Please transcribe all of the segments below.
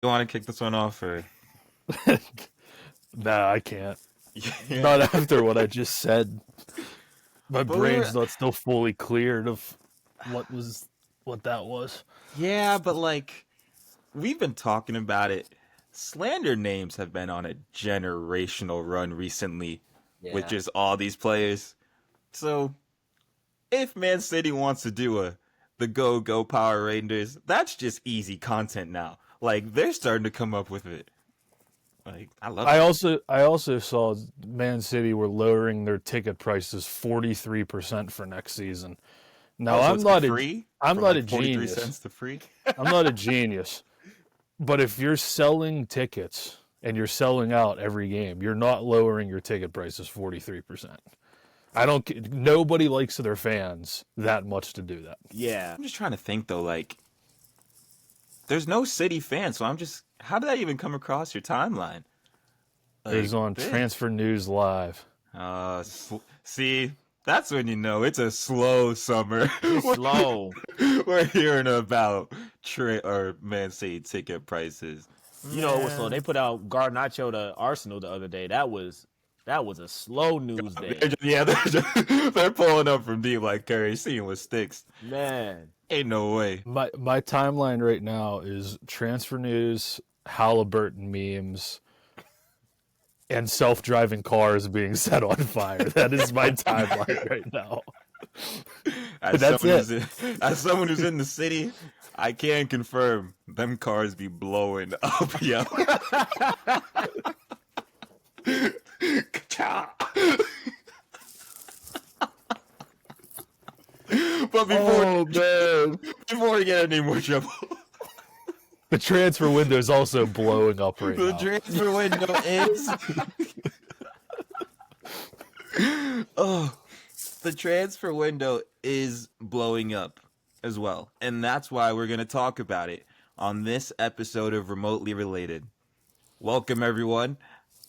You want to kick this one off, or? Nah, I can't. Yeah. Not after what I just said. My But brain's not still fully cleared of what that was. Yeah, but like we've been talking about it. Slander names have been on a generational run recently with Yeah. just all these players. So if Man City wants to do the Go Power Rangers, that's just easy content now. Like they're starting to come up with it. Like I love it. I also saw Man City were lowering their ticket prices 43% for next season. Now Also, I'm it's not free I'm from not like a 43 genius. cents to free. I'm not a genius. But if you're selling tickets and you're selling out every game, you're not lowering your ticket prices 43%. Nobody likes their fans that much to do that. Yeah. I'm just trying to think though, like there's no City fans, so how did that even come across your timeline? It was on this. Transfer News Live. See, that's when you know it's a slow summer. It's slow. We're hearing about Man City ticket prices. You know it was slow. They put out Garnacho to Arsenal the other day. That was a slow news day. They're pulling up from deep like Curry, seeing with sticks. Man. Ain't no way. My timeline right now is Transfer News, Halliburton memes, and self-driving cars being set on fire. That is my timeline right now. As someone who's in the city, I can confirm them cars be blowing up, yo. But before we get any more trouble, the transfer window is also blowing up right now. The transfer window is. The transfer window is blowing up as well, and that's why we're gonna talk about it on this episode of Remotely Related. Welcome everyone.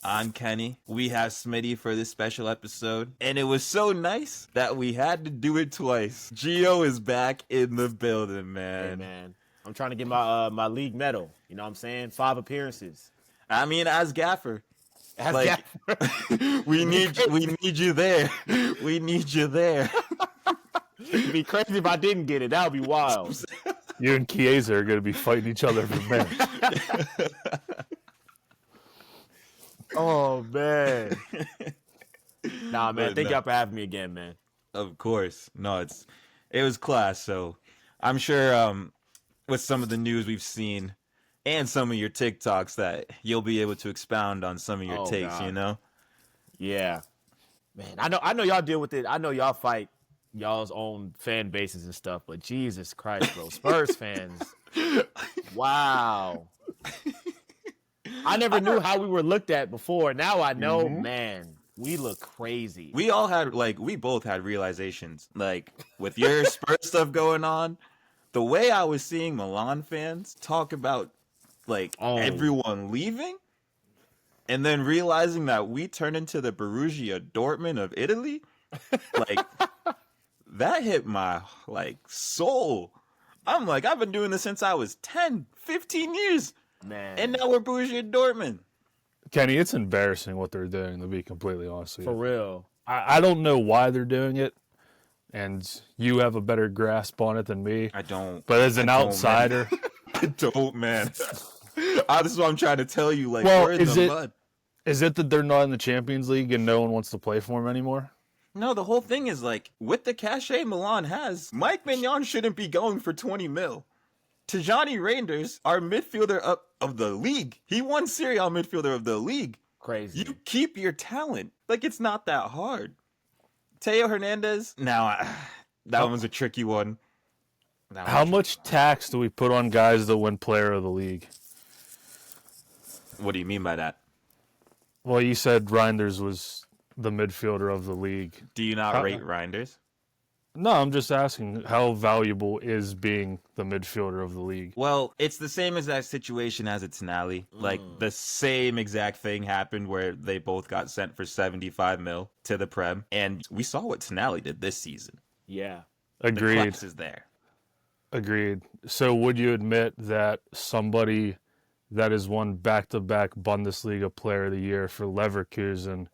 I'm Kenny. We have Smitty for this special episode, and it was so nice that we had to do it twice. Gio is back in the building, man. Hey, man. I'm trying to get my league medal. You know what I'm saying? 5 appearances. I mean, as Gaffer. Gaffer. we need you there. We need you there. It'd be crazy if I didn't get it. That would be wild. You and Chiesa are going to be fighting each other for men. Oh, man. Nah, man. But Thank no. y'all for having me again, man. Of course. No, it was class, so I'm sure with some of the news we've seen and some of your TikToks that you'll be able to expound on some of your takes, God. you know? Yeah. Man, I know y'all deal with it. I know y'all fight y'all's own fan bases and stuff, but Jesus Christ, bro. Spurs fans. Wow. I never knew how we were looked at before. Now I know, man, we look crazy. We both had realizations. Like, with your Spurs stuff going on, the way I was seeing Milan fans talk about, like, everyone leaving, and then realizing that we turned into the Borussia Dortmund of Italy, like, that hit my, like, soul. I'm like, I've been doing this since I was 10, 15 years. Man. And now we're Borussia Dortmund. Kenny, it's embarrassing what they're doing, to be completely honest with you. For real. I don't know why they're doing it, and you have a better grasp on it than me. I don't. But as an outsider... I don't, man. This is what I'm trying to tell you. Like, Well, we're in the mud. Is it that they're not in the Champions League and no one wants to play for them anymore? No, the whole thing is, like, with the cachet Milan has, Mike Mignon shouldn't be going for 20 mil. Tijani Reinders, our midfielder of the league. He won Serie A midfielder of the league. Crazy. You keep your talent. Like, it's not that hard. Teo Hernandez, that one was a tricky one. How much tax do we put on guys that win player of the league? What do you mean by that? Well, you said Reinders was the midfielder of the league. Do you not rate Reinders? No, I'm just asking how valuable is being the midfielder of the league? Well, it's the same exact situation as it's Nally. Like, the same exact thing happened where they both got sent for 75 mil to the Prem. And we saw what Tonali did this season. Yeah. Agreed. The class is there. Agreed. So would you admit that somebody that has won back-to-back Bundesliga Player of the Year for Leverkusen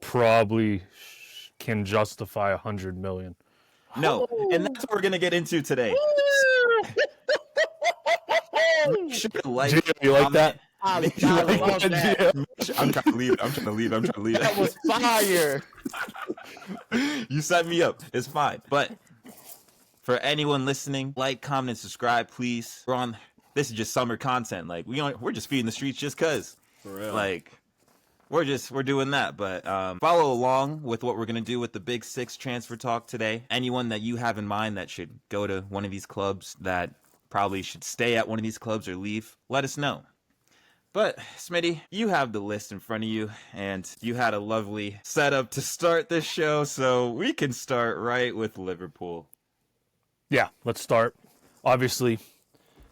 probably can justify $100 million. No, and that's what we're gonna get into today. Make sure to like, Gio, you like comment. that? I Make sure to love like. that. I'm trying to leave it. I'm trying to leave it. That was fire. You set me up. It's fine. But for anyone listening, like, comment, and subscribe, please. This is just summer content. Like we're just feeding the streets just cause. For real. Like we're doing that. But follow along with what we're gonna do with the Big Six transfer talk today. Anyone that you have in mind that should go to one of these clubs, that probably should stay at one of these clubs or leave, let us know. But, Smitty, you have the list in front of you, and you had a lovely setup to start this show, so we can start right with Liverpool. Yeah, let's start. Obviously,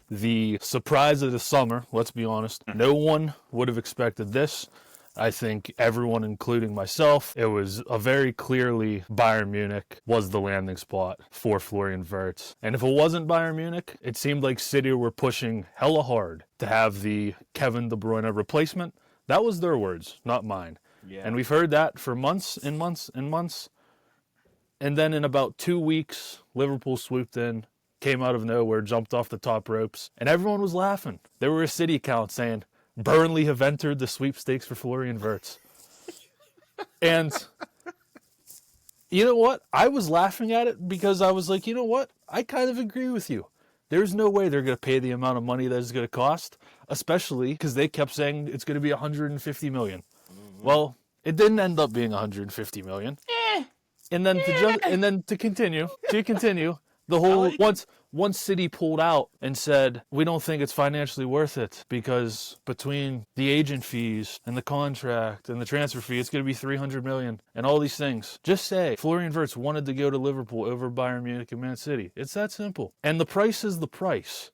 the surprise of the summer, let's be honest. No one would have expected this. I think everyone, including myself, it was a very clearly Bayern Munich was the landing spot for Florian Wirtz. And if it wasn't Bayern Munich, it seemed like City were pushing hella hard to have the Kevin De Bruyne replacement. That was their words, not mine. Yeah. And we've heard that for months and months and months. And then in about 2 weeks, Liverpool swooped in, came out of nowhere, jumped off the top ropes, and everyone was laughing. There were a City account saying, Burnley have entered the sweepstakes for Florian Wirtz. And you know what? I was laughing at it because I was like, you know what? I kind of agree with you. There's no way they're going to pay the amount of money that it's going to cost, especially because they kept saying it's going to be 150 million. Mm-hmm. Well, it didn't end up being 150 million. And then to continue, the whole once City pulled out and said, we don't think it's financially worth it because between the agent fees and the contract and the transfer fee, it's going to be 300 million and all these things. Just say Florian Wirtz wanted to go to Liverpool over Bayern Munich and Man City. It's that simple. And the price is the price.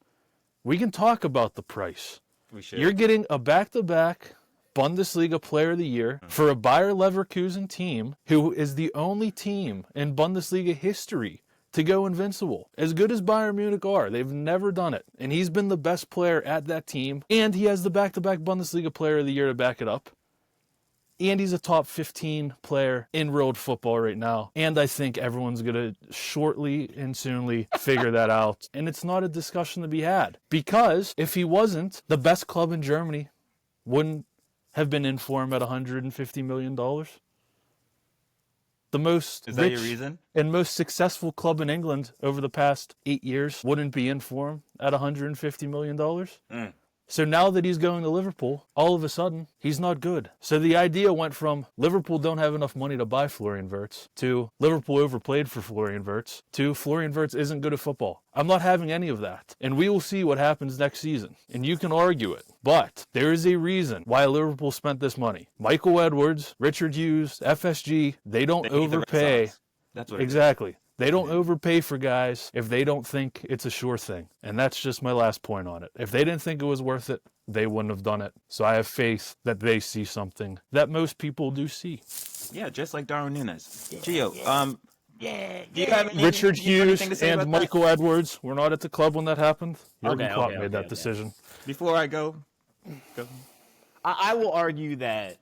We can talk about the price. We should. You're getting a back-to-back Bundesliga Player of the Year for a Bayer Leverkusen team who is the only team in Bundesliga history to go invincible. As good as Bayern Munich are, they've never done it. And he's been the best player at that team. And he has the back-to-back Bundesliga Player of the Year to back it up. And he's a top 15 player in world football right now. And I think everyone's going to shortly and soonly figure that out. And it's not a discussion to be had. Because if he wasn't, the best club in Germany wouldn't have been in for him at $150 million. The most Is that your reason? And most successful club in England over the past 8 years wouldn't be in for him at $150 million. So now that he's going to Liverpool, all of a sudden, he's not good. So the idea went from Liverpool don't have enough money to buy Florian Wirtz to Liverpool overplayed for Florian Wirtz to Florian Wirtz isn't good at football. I'm not having any of that. And we will see what happens next season. And you can argue it. But there is a reason why Liverpool spent this money. Michael Edwards, Richard Hughes, FSG, they don't overpay. That's what exactly. They don't overpay for guys if they don't think it's a sure thing. And that's just my last point on it. If they didn't think it was worth it, they wouldn't have done it. So I have faith that they see something that most people do see. Yeah, just like Darwin Núñez. Gio, do you have any, Richard Hughes and Michael that? Edwards were not at the club when that happened. Jurgen Klopp made that decision. Before I go. I will argue that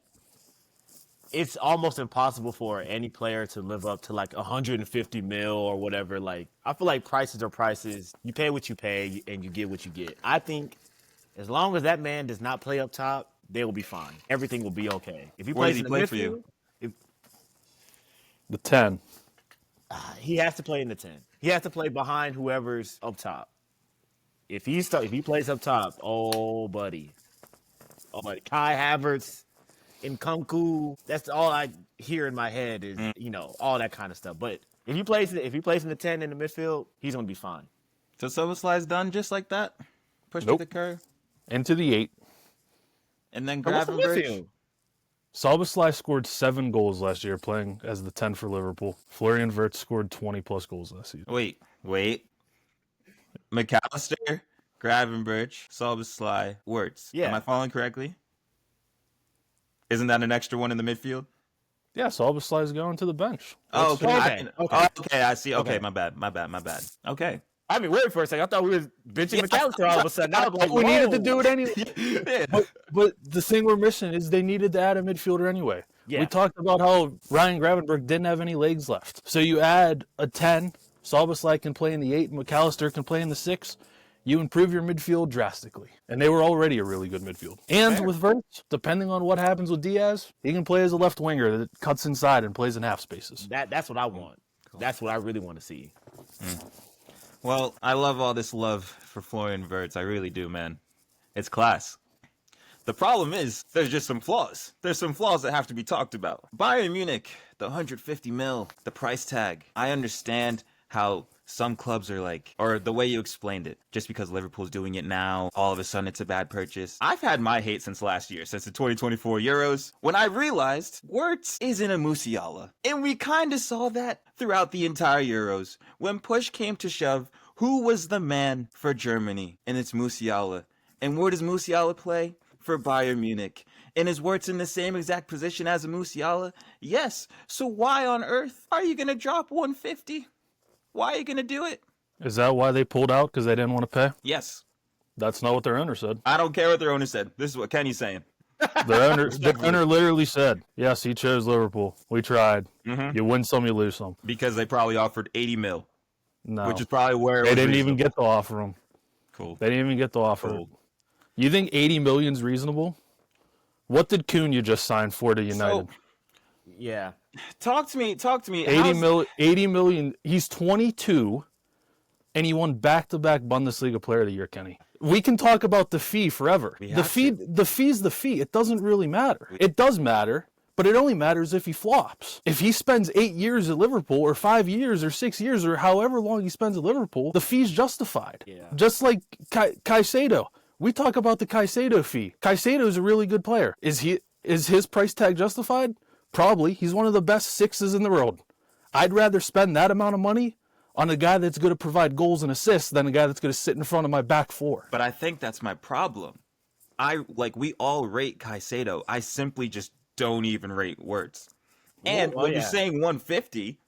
it's almost impossible for any player to live up to like 150 mil or whatever. Like, I feel like prices are prices. You pay what you pay and you get what you get. I think as long as that man does not play up top, they will be fine. Everything will be okay. If he Where plays does he in the play midfield, for you? The 10. He has to play in the 10. He has to play behind whoever's up top. If he plays up top, oh buddy, Kai Havertz, Nkunku, that's all I hear in my head is all that kind of stuff. But if he plays in the 10 in the midfield, he's gonna be fine. So Szoboszlai's done just like that? Push Nope. to the curve? Into the 8. And then What's the Gravenberch? midfield? Szoboszlai scored 7 goals last year playing as the 10 for Liverpool. Florian Wirtz scored 20-plus goals last season. Wait. McAllister, Gravenberch, Szoboszlai, Wirtz. Yeah. Am I following correctly? Isn't that an extra one in the midfield? Yeah, Szoboszlai's going to the bench. Oh, okay. Okay. Okay, I see. Okay, my bad. Okay. I mean, wait for a second. I thought we was benching McAllister all of a sudden. I was like, we needed to whoa. do it anyway. Yeah. But the thing we're missing is they needed to add a midfielder anyway. Yeah. We talked about how Ryan Gravenberch didn't have any legs left. So you add a 10, Salvaslai can play in the 8, and McAllister can play in the 6. You improve your midfield drastically. And they were already a really good midfield. And Fair. with Wirtz, depending on what happens with Diaz, he can play as a left winger that cuts inside and plays in half spaces. That's what I want. That's what I really want to see. Well, I love all this love for Florian Wirtz. I really do, man. It's class. The problem is, there's just some flaws. There's some flaws that have to be talked about. Bayern Munich, the 150 mil, the price tag. I understand how some clubs are like, or the way you explained it, just because Liverpool's doing it now, all of a sudden it's a bad purchase. I've had my hate since last year, since the 2024 Euros, when I realized Wirtz isn't a Musiala. And we kind of saw that throughout the entire Euros. When push came to shove, who was the man for Germany? And it's Musiala. And where does Musiala play? For Bayern Munich. And is Wirtz in the same exact position as a Musiala? Yes. So why on earth are you going to drop 150? Why are you going to do it? Is that why they pulled out? Because they didn't want to pay? Yes. That's not what their owner said. I don't care what their owner said. This is what Kenny's saying. Their owner literally said, yes, he chose Liverpool. We tried. Mhm. You win some, you lose some. Because they probably offered 80 mil, No. which is probably where it They was didn't even reasonable. get to offer him. Cool. They didn't even get to offer Cool. him. You think 80 million is reasonable? What did Cunha just sign for to United? Yeah. Talk to me. 80 million. He's 22, and he won back-to-back Bundesliga Player of the Year, Kenny. We can talk about the fee forever. The fee's the fee. It doesn't really matter. It does matter, but it only matters if he flops. If he spends 8 years at Liverpool, or 5 years, or 6 years, or however long he spends at Liverpool, the fee's justified. Yeah. Just like Caicedo. We talk about the Caicedo fee. Caicedo is a really good player. Is his price tag justified? Probably. He's one of the best 6s in the world. I'd rather spend that amount of money on a guy that's going to provide goals and assists than a guy that's going to sit in front of my back 4. But I think that's my problem. We all rate Caicedo. I simply just don't even rate Wirtz. And when you're saying 150,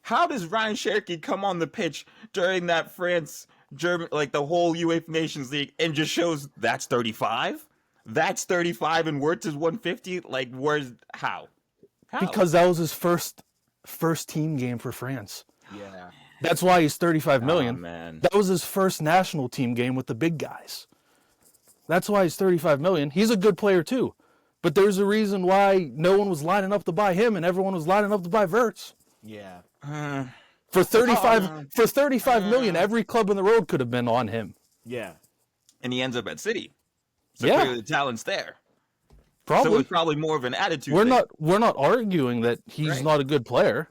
how does Ryan Cherky come on the pitch during that France-German, like the whole UEFA Nations League, and just shows that's 35? That's 35 and Wirtz is 150? Like, how? Because that was his first team game for France. Yeah. That's why he's 35 million. Oh, man. That was his first national team game with the big guys. That's why he's 35 million. He's a good player too. But there's a reason why no one was lining up to buy him and everyone was lining up to buy Wirtz. Yeah. For 35 million, every club in the world could have been on him. Yeah. And he ends up at City. So Yeah. clearly the talent's there. Probably. So it's probably more of an attitude We're thing. not arguing that he's not a good player.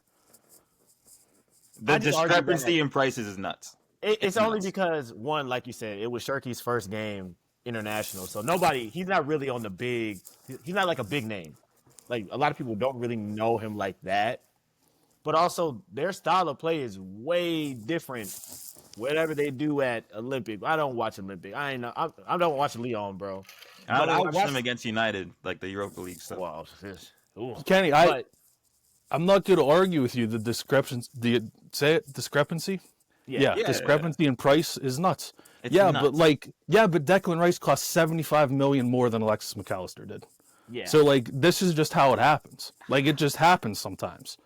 The I just argue discrepancy that- in prices is nuts. It's only nuts. because, one, like you said, it was Cherky's first game international. So he's not really on the big, he's not like a big name. Like, a lot of people don't really know him like that. But also, their style of play is way different. Whatever they do at Olympic. I don't watch Olympic. I don't watch Lyon, bro. I But watched them against United, like the Europa League stuff. Wow. Kenny, I'm not going to argue with you. The discrepancy, discrepancy? Yeah, discrepancy in price is nuts. It's nuts. but Declan Rice cost 75 million more than Alexis McAllister did. Yeah. So this is just how it happens. It just happens sometimes.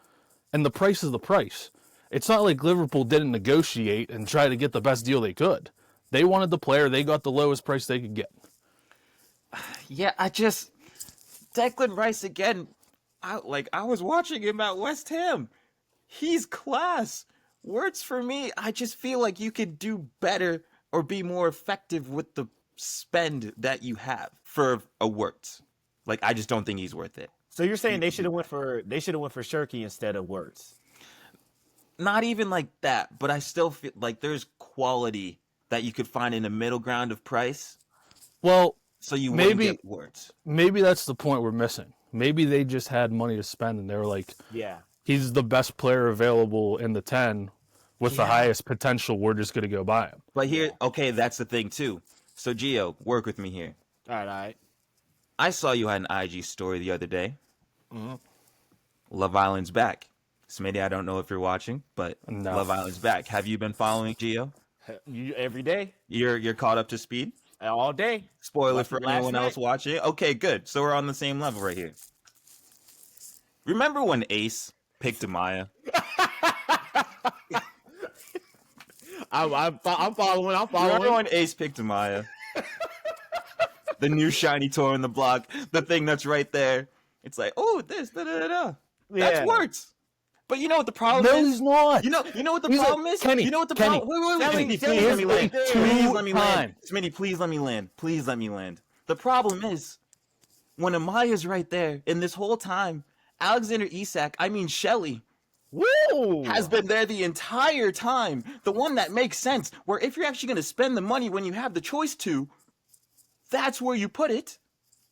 And the price is the price. It's not like Liverpool didn't negotiate and try to get the best deal they could. They wanted the player, they got the lowest price they could get. Yeah, Declan Rice again. I was watching him at West Ham. He's class. Wirtz for me, I just feel like you could do better or be more effective with the spend that you have for a Wirtz. I just don't think he's worth it. So you're saying they should have went for Cherky instead of Wirtz? Not even like that, but I still feel like there's quality that you could find in the middle ground of price. Well, so you wouldn't get Wirtz. Maybe that's the point we're missing. Maybe they just had money to spend and they were like, yeah, he's the best player available in the 10 with the highest potential. We're just going to go buy him. But here, okay, that's the thing too. So Gio, work with me here. All right. I saw you had an IG story the other day. Mm-hmm. Love Island's back. Smitty, I don't know if you're watching, but No. Love Island's back. Have you been following Gio? Every day, You're caught up to speed. all day. Spoiler for Last anyone else night. watching. Okay, good. So we're on the same level right here. Remember when Ace picked Amaya? I'm following. Remember when Ace picked Amaya? The new shiny toy on the block, the thing that's right there. It's like, oh, this, da da da da. That's worked. But you know what the problem No, is? he's not. You know what the He's problem is? Kenny, You know what the Kenny, problem? Wait, Kenny, please let me land. Kenny, Please let me land. two Smitty, please let me land. Please let me land. The problem is, when Amaya's right there, and this whole time, Alexander Isak, I mean Shelly, Woo! has been there the entire time. The one that makes sense, where if you're actually going to spend the money when you have the choice to, that's where you put it.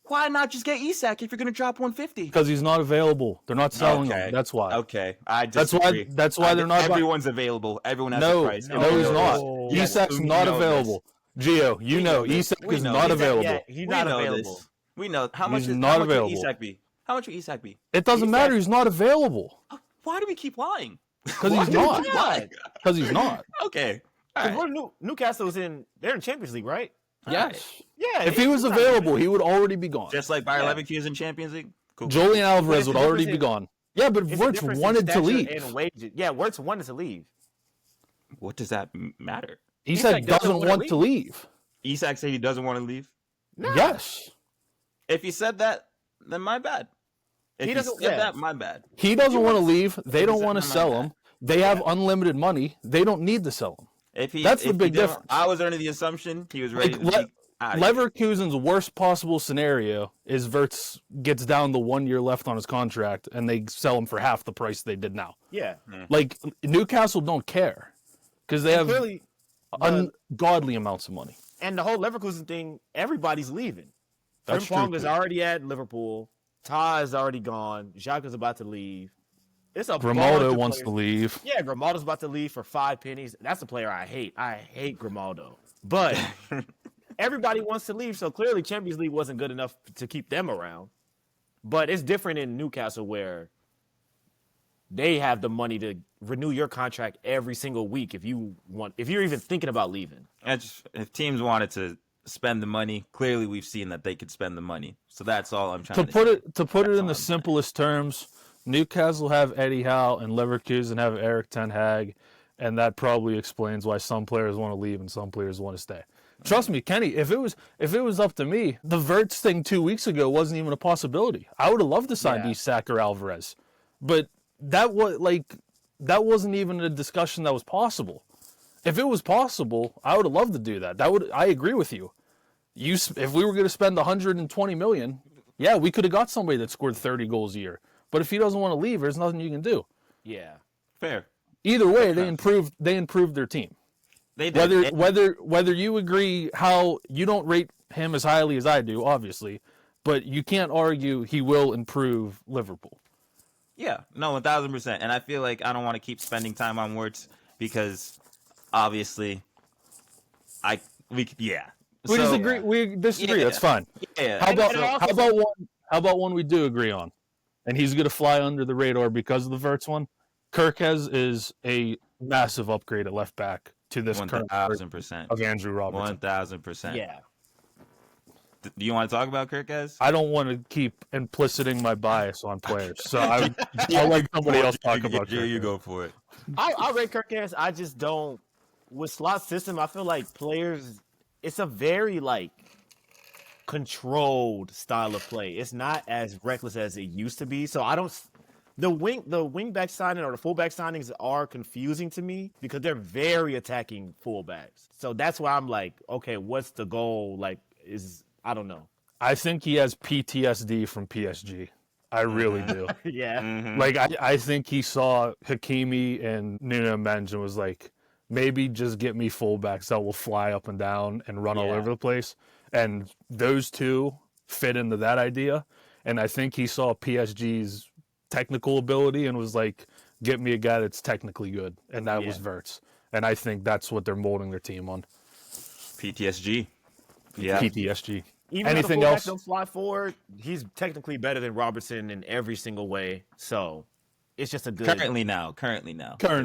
Why not just get Isak if you're going to drop 150? Because he's not available. They're not selling him. That's why. Okay, I That's disagree. why. That's why they're not. Everyone's available. Everyone has a No, price. no, he's not. Yes, Isak's we not know available. Gio, you know, Isak We is know not Isak, available. Yeah, he's not available. This. We know how much. He's Is, not how much available. Would Isak be? How much would Isak be? It doesn't matter. He's not available Why do we keep lying? because Why he's do we not. keep lying? Because he's not. Okay. All right. Newcastle's they're in Champions League, right? Yes. Yeah. If he was he's not available, he would already be gone. Just like Bayer Yeah. Leverkusen Champions League. Cool. Julian But Alvarez it's would a already difference be in- gone. Yeah, but It's a Wirtz difference in wanted to stature leave. and wages. Yeah, Wirtz wanted to leave. What does that matter? Isak doesn't wanna want to leave. Isak said he doesn't want to leave. No. Yes. If he said that, then my bad. If He he doesn't- said yeah. that, my bad. He doesn't want to leave. They don't Exactly want to my sell bad. him. They have unlimited money. They don't need to sell him. If he, That's the if he big didn't- difference. I was under the assumption he was ready Like, to be out of here. Leverkusen's worst possible scenario is Wirtz gets down to 1 year left on his contract and they sell him for half the price they did now. Yeah. Like Newcastle don't care because they have Clearly, ungodly amounts of money. and the whole Leverkusen thing, everybody's leaving. That's Frimpong true, is too. already at Liverpool. Ta is already gone. Jacques is about to leave. It's a bunch Grimaldo of wants to players. leave. Yeah, Grimaldo's about to leave for 5 pennies. That's a player I hate. I hate Grimaldo. But everybody wants to leave, so clearly Champions League wasn't good enough to keep them around. But it's different in Newcastle where they have the money to renew your contract every single week if you're even thinking about leaving. If teams wanted to spend the money, clearly we've seen that they could spend the money. So that's all I'm trying to say. To put it in all the I'm simplest terms, Newcastle have Eddie Howe and Leverkusen have Eric Ten Hag, and that probably explains why some players want to leave and some players want to stay. Trust me, Kenny, if it was up to me, the Wirtz thing 2 weeks ago wasn't even a possibility. I would have loved to sign Yeah. Isak or Alvarez. But that wasn't even a discussion that was possible. If it was possible, I would have loved to do that. I agree with you. If we were going to spend 120 million, yeah, we could have got somebody that scored 30 goals a year. But if he doesn't want to leave, there's nothing you can do. Yeah. Fair. Either way, they improved their team. They did. Whether you agree how you don't rate him as highly as I do, obviously, but you can't argue he will improve Liverpool. Yeah, no, 1,000%. And I feel like I don't want to keep spending time on words because obviously we disagree. We disagree. Yeah. That's fine. Yeah. How about one we do agree on, and he's gonna fly under the radar because of the Wirtz one. Kirkes is a massive upgrade at left back to this current version 1,000%. of Andrew Robertson. 1,000%. Yeah. Do you want to talk about Kirkes? I don't want to keep implicitting my bias on players, so I'll let somebody else talk about Here you Kirkes. go for it. I rate Kirkes. I just don't. With slot system, I feel like players. It's a very controlled style of play. It's not as reckless as it used to be. So I don't. The wing back signing or the fullback signings are confusing to me because they're very attacking fullbacks. So that's why I'm like, okay, what's the goal? I don't know. I think he has PTSD from PSG. I really do. Yeah. Mm-hmm. I think he saw Hakimi and Nuno Mendes and was like, maybe just get me fullbacks that will fly up and down and run all Yeah. over the place. And those two fit into that idea. And I think he saw PSG's technical ability and was like, get me a guy that's technically good. And that was Wirtz. And I think that's what they're molding their team on. PTSG. Yeah. PTSG. Even Anything if the fullback else? don't fly forward, he's technically better than Robertson in every single way. So it's just a good. Currently now. Current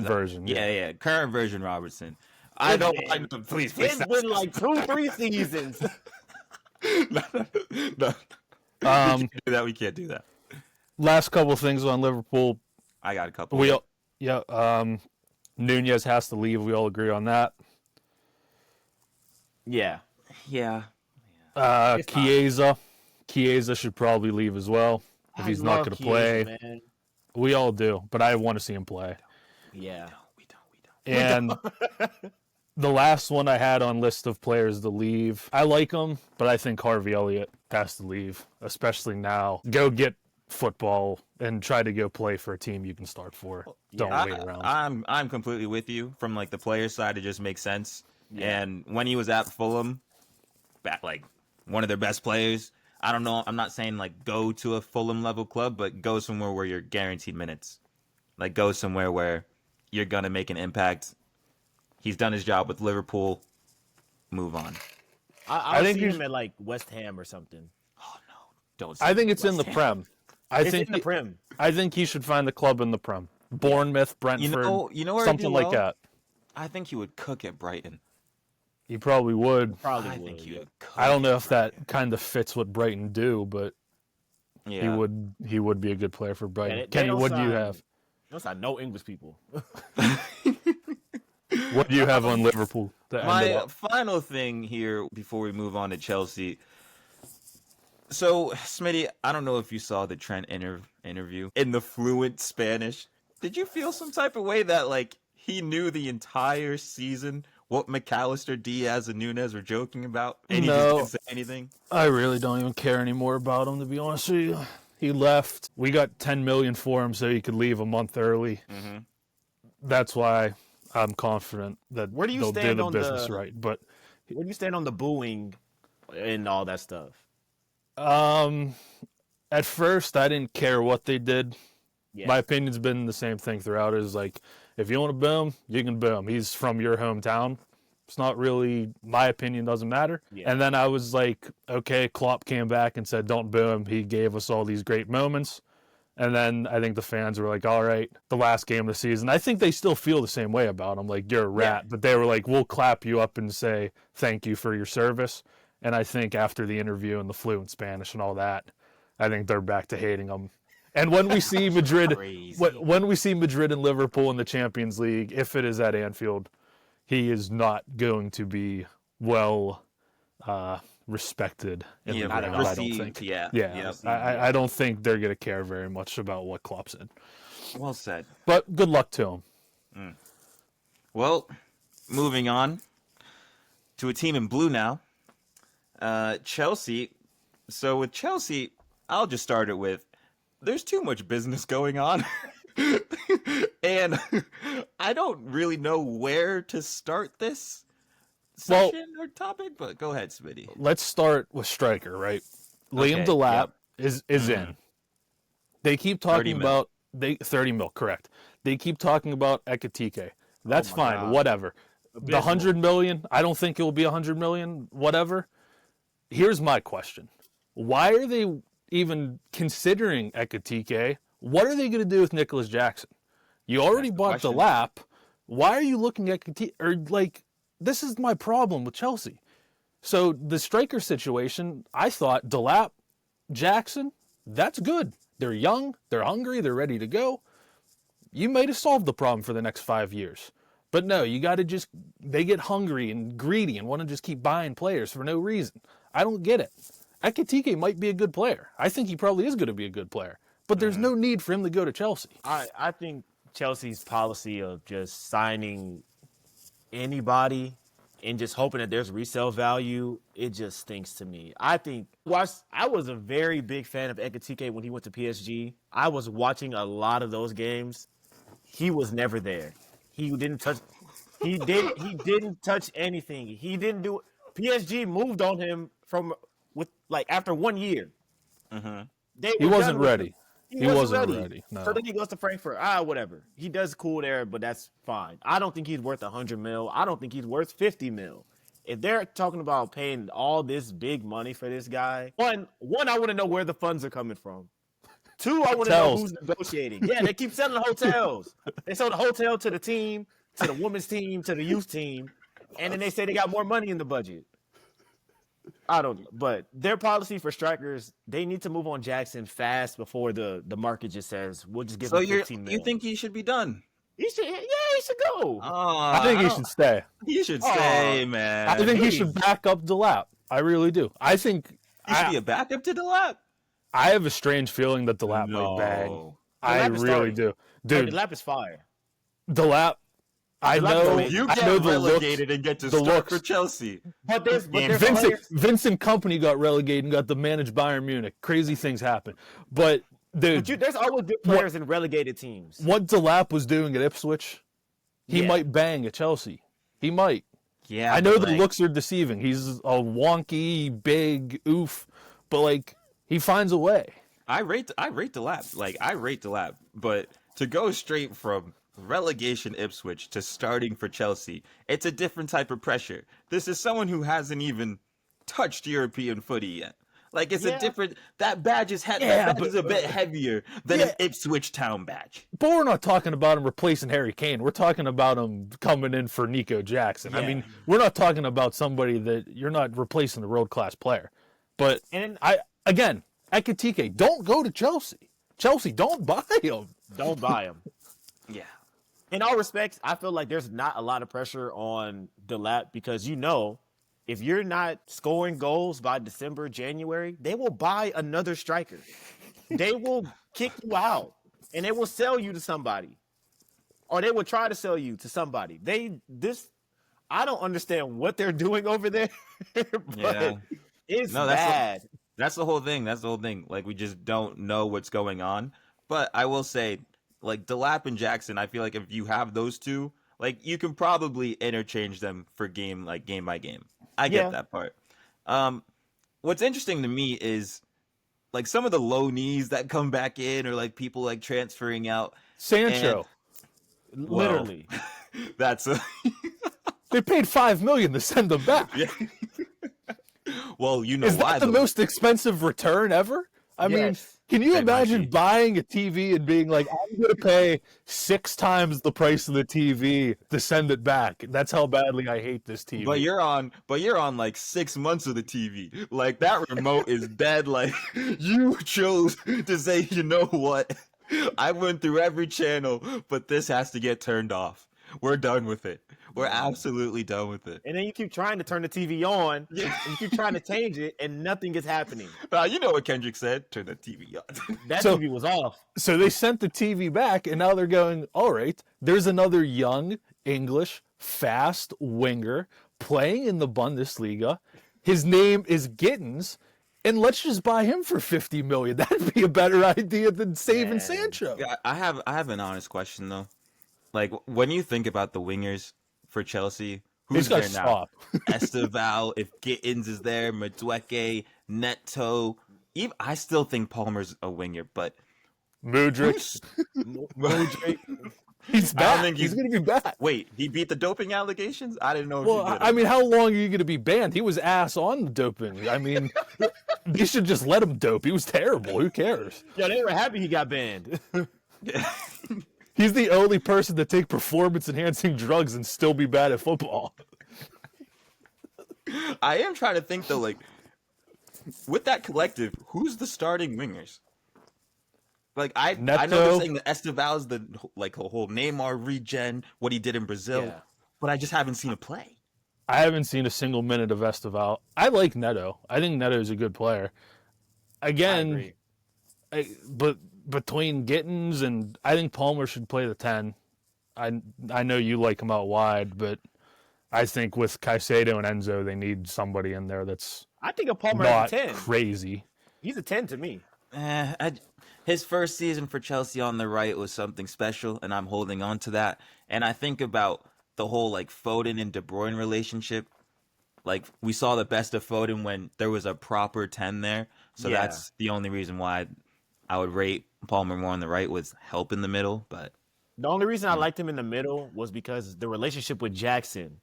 version. Yeah. Current version Robertson. I know. Please. It's been like 2-3 seasons. No. We can't do that. We can't do that. Last couple things on Liverpool. I got a couple. Nunez has to leave. We all agree on that. Yeah. Chiesa should probably leave as well if he's not going to play. Man. We all do, but I want to see him play. Yeah. We don't. And the last one I had on list of players to leave, I like him, but I think Harvey Elliott has to leave, especially now. Go get football and try to go play for a team you can start for. Don't wait around. I'm completely with you. From like the player side, it just makes sense. Yeah. And when he was at Fulham, back like one of their best players, I don't know. I'm not saying like go to a Fulham level club, but go somewhere where you're guaranteed minutes. Like go somewhere where you're gonna make an impact. He's done his job with Liverpool. Move on. I think him at like West Ham or something. Oh no, don't. I think it's in the Prem. It's in the Prem. I think he should find a club in the Prem. Bournemouth, Brentford, you know where something like that. I think he would cook at Brighton. He probably would. I think he would cook. I don't know if that kind of fits what Brighton do, but he would be a good player for Brighton. Yeah, Kenny, what do you have? Those are no English people. What do you have on Liverpool? My final thing here before we move on to Chelsea. So, Smitty, I don't know if you saw the Trent interview in the fluent Spanish. Did you feel some type of way that, like, he knew the entire season what McAllister, Diaz, and Nunez were joking about? And he just didn't say anything? I really don't even care anymore about him, to be honest with you. He left. We got $10 million for him so he could leave a month early. Mm-hmm. That's why I'm confident that they'll do the business right. But where do you stand on the booing and all that stuff? At first, I didn't care what they did. Yeah. My opinion's been the same thing throughout. Is like, if you want to boo him, you can boo him. He's from your hometown. It's not really, my opinion doesn't matter. Yeah. And then I was like, okay, Klopp came back and said, don't boo him. He gave us all these great moments. And then I think the fans were like, all right, the last game of the season. I think they still feel the same way about him. Like, you're a rat. Yeah. But they were like, we'll clap you up and say thank you for your service. And I think after the interview and the fluent Spanish and all that, I think they're back to hating him. And when we see Madrid, when we see Madrid and Liverpool in the Champions League, if it is at Anfield, he is not going to be well respected in the ground, I don't think. I don't think they're going to care very much about what Klopp said. Well said. But good luck to him. Mm. Well, moving on to a team in blue now. Chelsea. So with Chelsea, I'll just start it with, there's too much business going on. And I don't really know where to start this session or topic, but go ahead, Smitty. Let's start with striker, right? Liam Delap is in. They keep talking about 30 mil, correct. They keep talking about Ekitike. That's fine, God. Whatever. The 100 million, I don't think it will be 100 million, whatever. Here's my question. Why are they even considering Ekitike? What are they going to do with Nicholas Jackson? You already bought Delap. Why are you looking at Ekitike? Or like, this is my problem with Chelsea. So the striker situation, I thought Delap, Jackson, that's good. They're young, they're hungry, they're ready to go. You might have solved the problem for the next 5 years. But no, you got to they get hungry and greedy and want to just keep buying players for no reason. I don't get it. Ekitike might be a good player. I think he probably is going to be a good player. But there's no need for him to go to Chelsea. I think Chelsea's policy of just signing anybody and just hoping that there's resale value, it just stinks to me. I was a very big fan of Ekitike when he went to PSG. I was watching a lot of those games. He was never there. He didn't touch anything. He didn't do PSG moved on him after 1 year. Mm-hmm. He wasn't ready. He wasn't ready. No. So then he goes to Frankfurt. Whatever. He does cool there, but that's fine. I don't think he's worth 100 mil. I don't think he's worth 50 mil. If they're talking about paying all this big money for this guy, one, I want to know where the funds are coming from. Two, I want to know who's negotiating. Yeah, they keep selling hotels. They sold the hotel to the team, to the women's team, to the youth team. And then they say they got more money in the budget. I don't know. But their policy for strikers, they need to move on Jackson fast before the market just says, we'll just give him 15 you think he should be done? He should go. I think he should stay. He should stay, man. I think he should back up Delap. I really do. I think he should be a backup to Delap. I have a strange feeling that Delap might bang. I really do. Dude, Delap is fire. Delap, I know. You I get know the relegated looks, and get to the start looks. for Chelsea. But there's Vincent Company got relegated and got to manage Bayern Munich. Crazy things happen. But dude, there's always good players in relegated teams. What Delap was doing at Ipswich, he might bang at Chelsea. He might. Yeah, I know the looks are deceiving. He's a wonky, big oof, but like he finds a way. I rate Delap. Like I rate Delap, but to go straight from relegation Ipswich to starting for Chelsea, it's a different type of pressure. This is someone who hasn't even touched European footy yet. Like it's a different. That badge is is a bit heavier than an Ipswich Town badge. But we're not talking about him replacing Harry Kane. We're talking about him coming in for Nico Jackson. I mean, we're not talking about somebody that you're not replacing the world-class player. But Ekitike, don't go to Chelsea. Chelsea, don't buy him. Don't buy him. Yeah. In all respects, I feel like there's not a lot of pressure on Delap because if you're not scoring goals by December, January, they will buy another striker. They will kick you out, and they will sell you to somebody, or they will try to sell you to somebody. I don't understand what they're doing over there, but it's bad. That's the whole thing. Like we just don't know what's going on. But I will say, like Delap and Jackson, I feel like if you have those two, like you can probably interchange them for game by game. I get that part. What's interesting to me is like some of the low knees that come back in, or like people like transferring out. Sancho, literally, that's they paid $5 million to send them back. Yeah. Well, you know is why? That the most expensive return ever? I mean, can you imagine buying a TV and being like, I'm going to pay 6 times the price of the TV to send it back? That's how badly I hate this TV. But you're on like 6 months of the TV. Like that remote is dead. Like you chose to say, you know what? I went through every channel, but this has to get turned off. We're done with it. We're absolutely done with it. And then you keep trying to turn the TV on, and you keep trying to change it, and nothing is happening. You know what Kendrick said? Turn the TV on. That TV was off. So they sent the TV back, and now they're going, all right, there's another young, English, fast winger playing in the Bundesliga. His name is Gittins, and let's just buy him for $50 million. That'd be a better idea than saving Sancho. Yeah, I have an honest question, though. Like, when you think about the wingers for Chelsea, who's there now? Esteval, if Gittins is there, Madueke, Neto. I still think Palmer's a winger, but Mudryk. He's back. He's going to be back. Wait, he beat the doping allegations? I didn't know. Well, I mean, how long are you going to be banned? He was ass on the doping. I mean, they should just let him dope. He was terrible. Who cares? Yeah, they were happy he got banned. He's the only person to take performance-enhancing drugs and still be bad at football. I am trying to think, though, like, with that collective, who's the starting wingers? Like, I know they're saying that Esteval's the whole Neymar regen, what he did in Brazil, but I just haven't seen a play. I haven't seen a single minute of Esteval. I like Neto. I think Neto's a good player. Again, but between Gittins and I think Palmer should play the 10. I know you like him out wide, but I think with Caicedo and Enzo, they need somebody in there that's I think a Palmer not is a 10. Crazy. He's a 10 to me. His first season for Chelsea on the right was something special, and I'm holding on to that. And I think about the whole like Foden and De Bruyne relationship. Like we saw the best of Foden when there was a proper 10 there. So that's the only reason why I would rate Palmer more on the right was help in the middle. But the only reason I liked him in the middle was because the relationship with Jackson.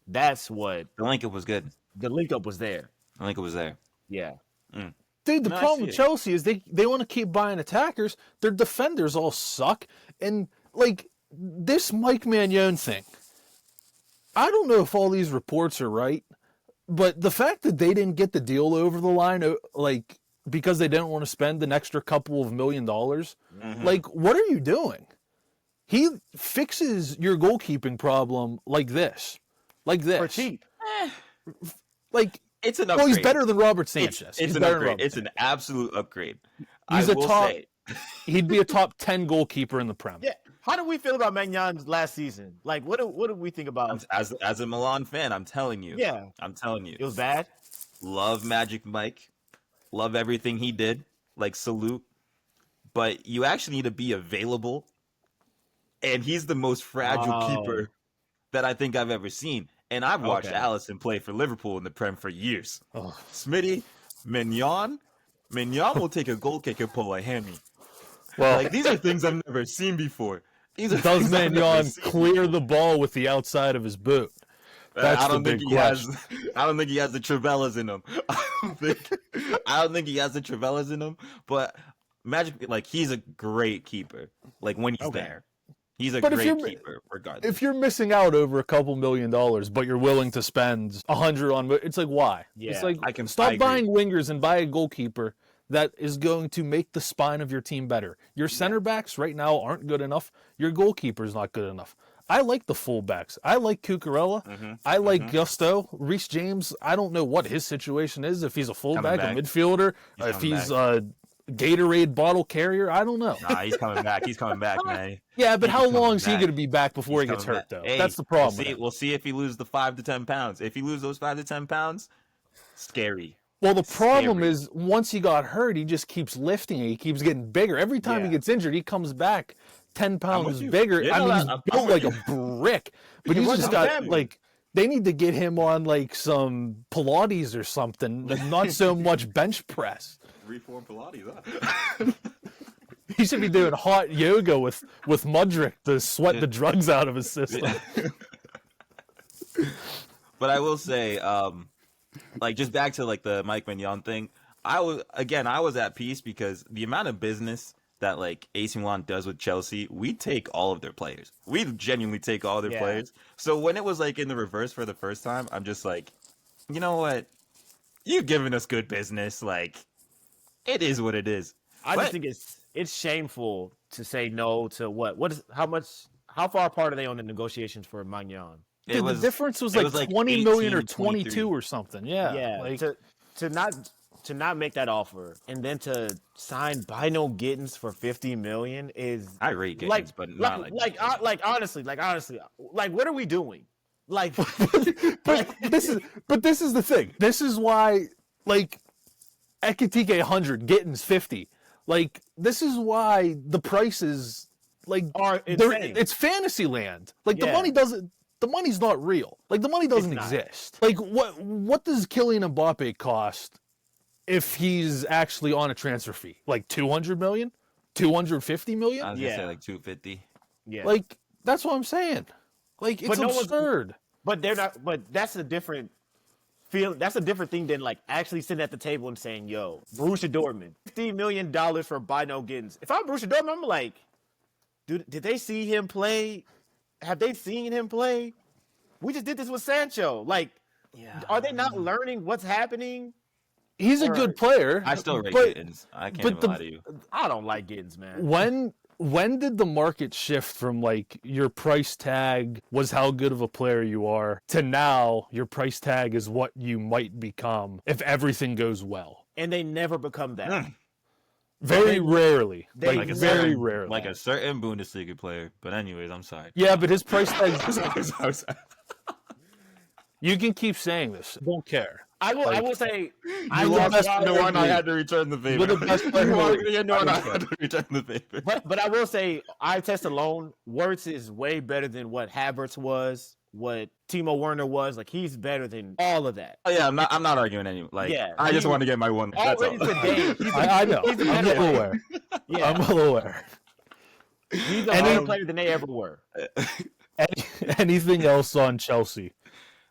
That's what the link-up was good. The link-up was there. The link-up was there. Yeah. Dude, the problem with Chelsea is they want to keep buying attackers. Their defenders all suck. And, like, this Mike Maignan thing, I don't know if all these reports are right, but the fact that they didn't get the deal over the line, like, because they didn't want to spend an extra couple of $1 million, like, what are you doing? He fixes your goalkeeping problem like this. For cheap. Like, It's an upgrade. well, he's better than Robert Sanchez. It's an upgrade. It's an absolute upgrade. He's I a will top. say. He'd be a top 10 goalkeeper in the Prem. Yeah. How do we feel about Magnan's last season? Like, what do we think about? As a Milan fan, I'm telling you. Yeah. I'm telling you. It was bad. Love Magic Mike. Love everything he did. Like, salute. But you actually need to be available. And he's the most fragile keeper that I think I've ever seen. And I've watched Allison play for Liverpool in the Prem for years. Smitty, Mignon will take a goal kick and pull a hammy. Well, Like, these are things I've never seen before. These are does things I've never Mignon seen. clear the ball with the outside of his boot? That's I the don't think big he question. has. I don't think he has the Travellas in him. I don't think he has the Travellas in him. But Magic, like, he's a great keeper. Like, when he's there, he's a But if great you're- keeper. Regardless, If you're missing out over a couple $1 million, but you're willing to spend $100 on, it's like, why? Yeah, It's like, I stop agree. buying wingers and buy a goalkeeper that is going to make the spine of your team better. Your center backs right now aren't good enough. Your goalkeeper's not good enough. I like the fullbacks. I like Cucurella. I like Gusto. Reece James, I don't know what his situation is, if he's a fullback, a back. midfielder, if coming he's a Gatorade bottle carrier. I don't know. nah, he's coming back. He's coming back, man. Yeah, but how He's long coming is he back. going to be back before he He's gets coming hurt, back. though? Hey, That's the problem. with him. We'll see if he loses the 5 to 10 pounds. If he loses those 5 to 10 pounds, scary. Well, the problem Scary. is once he got hurt, he just keeps lifting it. He keeps getting bigger. Every time he Yeah. gets injured, he comes back 10 pounds with you. bigger. Yeah, I mean, no, he's I'm built with like a brick. But he's runs just the got, family. like, they need to get him on, like, some Pilates or something, and not so much bench press. Reform Pilates, huh? He should be doing hot yoga with Mudrick to sweat the drugs out of his system. But I will say, like, just back to like the Mike Mignon thing. I was at peace because the amount of business that like AC Milan does with Chelsea, we take all of their players. We genuinely take all their Yeah. players. So when it was like in the reverse for the first time, I'm just like, you know what? You've given us good business. Like, it is what it is. I But- just think it's shameful to say no to how far apart are they on the negotiations for Magnan? It Dude, was, the difference was it like was like 20 million or 18, 22 or something. Yeah. Yeah, Like, to not make that offer and then to sign Bino Gittins for 50 million is I rate Gittins, like, but not like honestly, what are we doing? Like, but this is the thing. This is why, like, Ekitike 100, Gittins 50. Like, this is why the prices, like, Are insane. it's fantasy land. Like, Yeah. the money's not real. Like, the money doesn't not. exist. Like, what does Kylian Mbappe cost if he's actually on a transfer fee? Like 200 million? 250 million? I was gonna say Yeah. like 250. yeah, Like, that's what I'm saying. Like, it's But no one's- absurd. but they're not. But that's a different feel. That's a different thing than like actually sitting at the table and saying, "Yo, Borussia Dortmund, $50 million for Bino Gittins." If I'm Borussia Dortmund, I'm like, dude, did they see him play? Have they seen him play? We just did this with Sancho. Like, are they not learning what's happening? He's a Or- good player. I still rate but Gittins. I can't but even the- lie to you. I don't like Gittins, man. when did the market shift from like your price tag was how good of a player you are to now your price tag is what you might become if everything goes well? And they never become that. Very rarely. they- Like Like a very certain- rarely. Like a certain Bundesliga player. But anyways, I'm sorry. Yeah, but his price tag I'm sorry. you can keep saying this. Don't care. I will say, I You love lost Bino the one I League. had to return the favor. You're the best player in the league. You know, I had to return the favor. But I will say, eye test alone, Wirtz is way better than what Havertz was, what Timo Werner was. Like, he's better than all of that. Oh, yeah, I'm not arguing any. Like, Yeah, I just he- want to get my one. That's Already all. today, he's I know. He's a I'm better well player. aware. Yeah, I'm well aware. he's a And better then- player than they ever were. Anything else on Chelsea?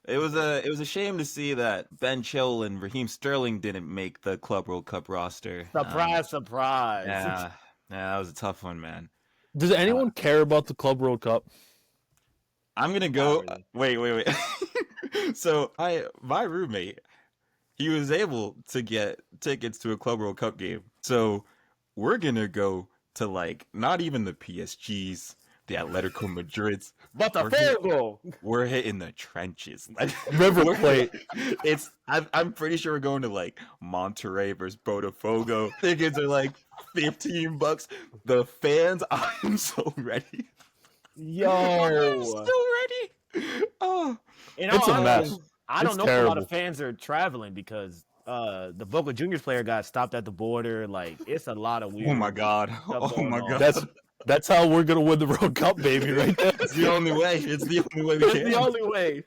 It was a shame to see that Ben Chilwell and Raheem Sterling didn't make the Club World Cup roster. Surprise. Yeah, that was a tough one, man. Does anyone care about the Club World Cup? I'm gonna go. Not really. Wait. So my roommate, he was able to get tickets to a Club World Cup game. So we're gonna go to like not even the PSGs, the Atletico Madrids. But the We're field goal. We're hitting the trenches. Like, River we're- Plate. I'm pretty sure we're going to like Monterrey versus Botafogo. Tickets are like $15. The fans, I'm so ready. I'm Yo. so ready. Oh, In It's all a mess. honesty, I don't It's know if a lot terrible. of fans are traveling because the Boca Juniors player got stopped at the border. Like, it's a lot of weird. oh my God. Stuff Oh my going on. God. That's how we're gonna win the World Cup, baby, right there. It's the only way. It's the only way we It's can. the only way.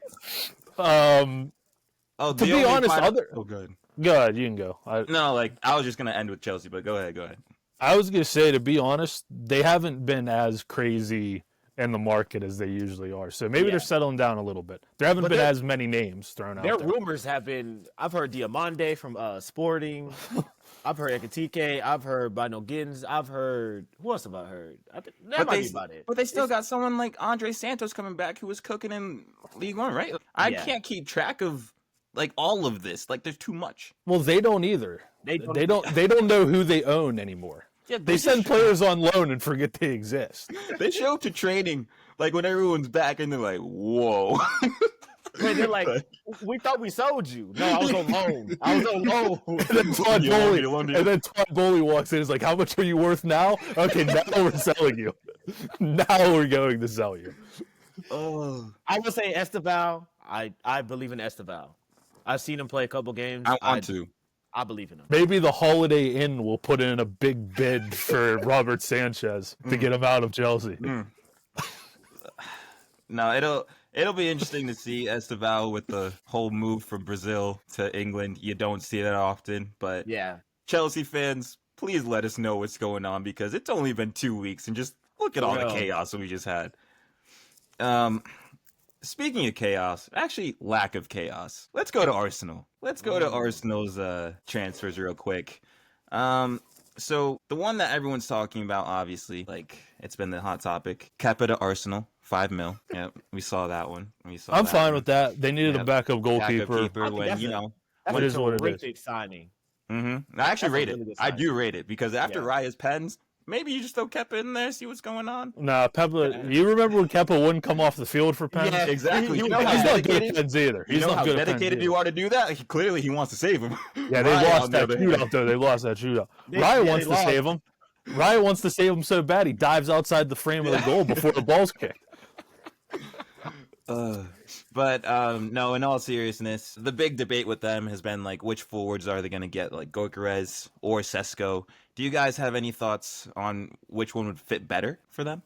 Oh, To the be only honest, final- other- Oh, good. Go ahead, you can go. No, like I was just gonna end with Chelsea, but go ahead. I was gonna say, to be honest, they haven't been as crazy in the market as they usually are. So maybe Yeah. they're settling down a little bit. There haven't But been there- as many names thrown out Their there. rumors have been. I've heard Diamande from Sporting. I've heard Ekatike. I've heard Bino Giddens. I've heard. Who else have I heard? That might be about it. But they still got someone like Andre Santos coming back who was cooking in League One, right? I Yeah. can't keep track of like all of this. Like, there's too much. Well, they don't either. They They don't know who they own anymore. Yeah, They send players on loan and forget they exist. They show up to training like when everyone's back, and they're like, "Whoa." Wait, they're like, we thought we sold you. No, I was on loan. I was on loan. And then Todd You loaned me, you Bowley, loaned me. and then Todd Bowley walks in and is like, "How much are you worth now?" Okay, now we're selling you. Now we're going to sell you. Oh, I would say Esteval. I believe in Esteval. I've seen him play a couple games. I want to. I believe in him. Maybe the Holiday Inn will put in a big bid for Robert Sanchez to get him out of Chelsea. No, it'll be interesting to see Esteval with the whole move from Brazil to England. You don't see that often, but Yeah. Chelsea fans, please let us know what's going on because it's only been 2 weeks and just look at all the Bro. chaos we just had. Speaking of chaos, actually lack of chaos. Let's go to Arsenal. Let's go to Arsenal's transfers real quick. So the one that everyone's talking about, obviously, like it's been the hot topic. Kepa to Arsenal, 5 mil. Yeah, we saw that one. I'm fine with that. They needed a Yep. backup goalkeeper. I think when that's you a- know. That's It a is what it is. terrific signing. Mm-hmm. I actually That's a rate it. really good I sign. do rate it because after Yeah. Raya's pens, maybe you just throw Kepa in there, see what's going on. Nah, Kepa. You remember when Kepa wouldn't come off the field for pens? Yeah, exactly. You You know know how He's how not good at dedicated, pens either. you He's know not how good at dedicated pens you either. are to do that? Clearly, he wants to save him. Yeah, they Raya, lost on the that other hand- shootout though. They lost that shootout. They- Raya yeah, wants they to save lost. him. Raya wants to save him so bad he dives outside the frame of the goal before the ball's kicked. But no, in all seriousness, the big debate with them has been like which forwards are they going to get, like Gyökeres or Sesko. Do you guys have any thoughts on which one would fit better for them?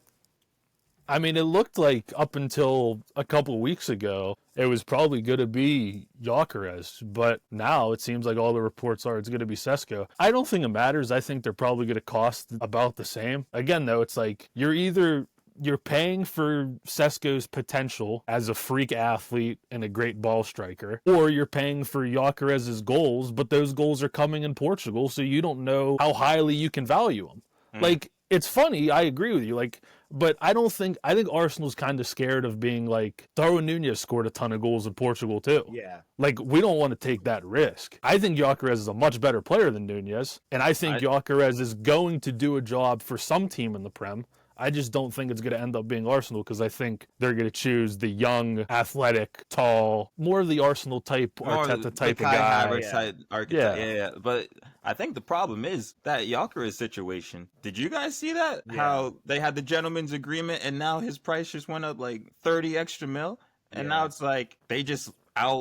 I mean, it looked like up until a couple weeks ago, it was probably going to be Gyökeres, but now it seems like all the reports are it's going to be Sesko. I don't think it matters. I think they're probably going to cost about the same. Again, though, it's like you're paying for Sesko's potential as a freak athlete and a great ball striker, or you're paying for Gyökeres' goals, but those goals are coming in Portugal, so you don't know how highly you can value them. Like, it's funny, I agree with you, like, but I think Arsenal's kind of scared of being like, Darwin Núñez scored a ton of goals in Portugal too. Yeah. Like, we don't want to take that risk. I think Gyökeres is a much better player than Núñez, and I think Gyökeres is going to do a job for some team in the Prem. I just don't think it's going to end up being Arsenal because I think they're going to choose the young, athletic, tall, more of the Arsenal type, Arteta type of Kai guy. Havertz Yeah. type archetype. Yeah. But I think the problem is that Gyökeres situation. Did you guys see that? Yeah. How they had the gentleman's agreement and now his price just went up like 30 extra mil? And Yeah. now it's like they just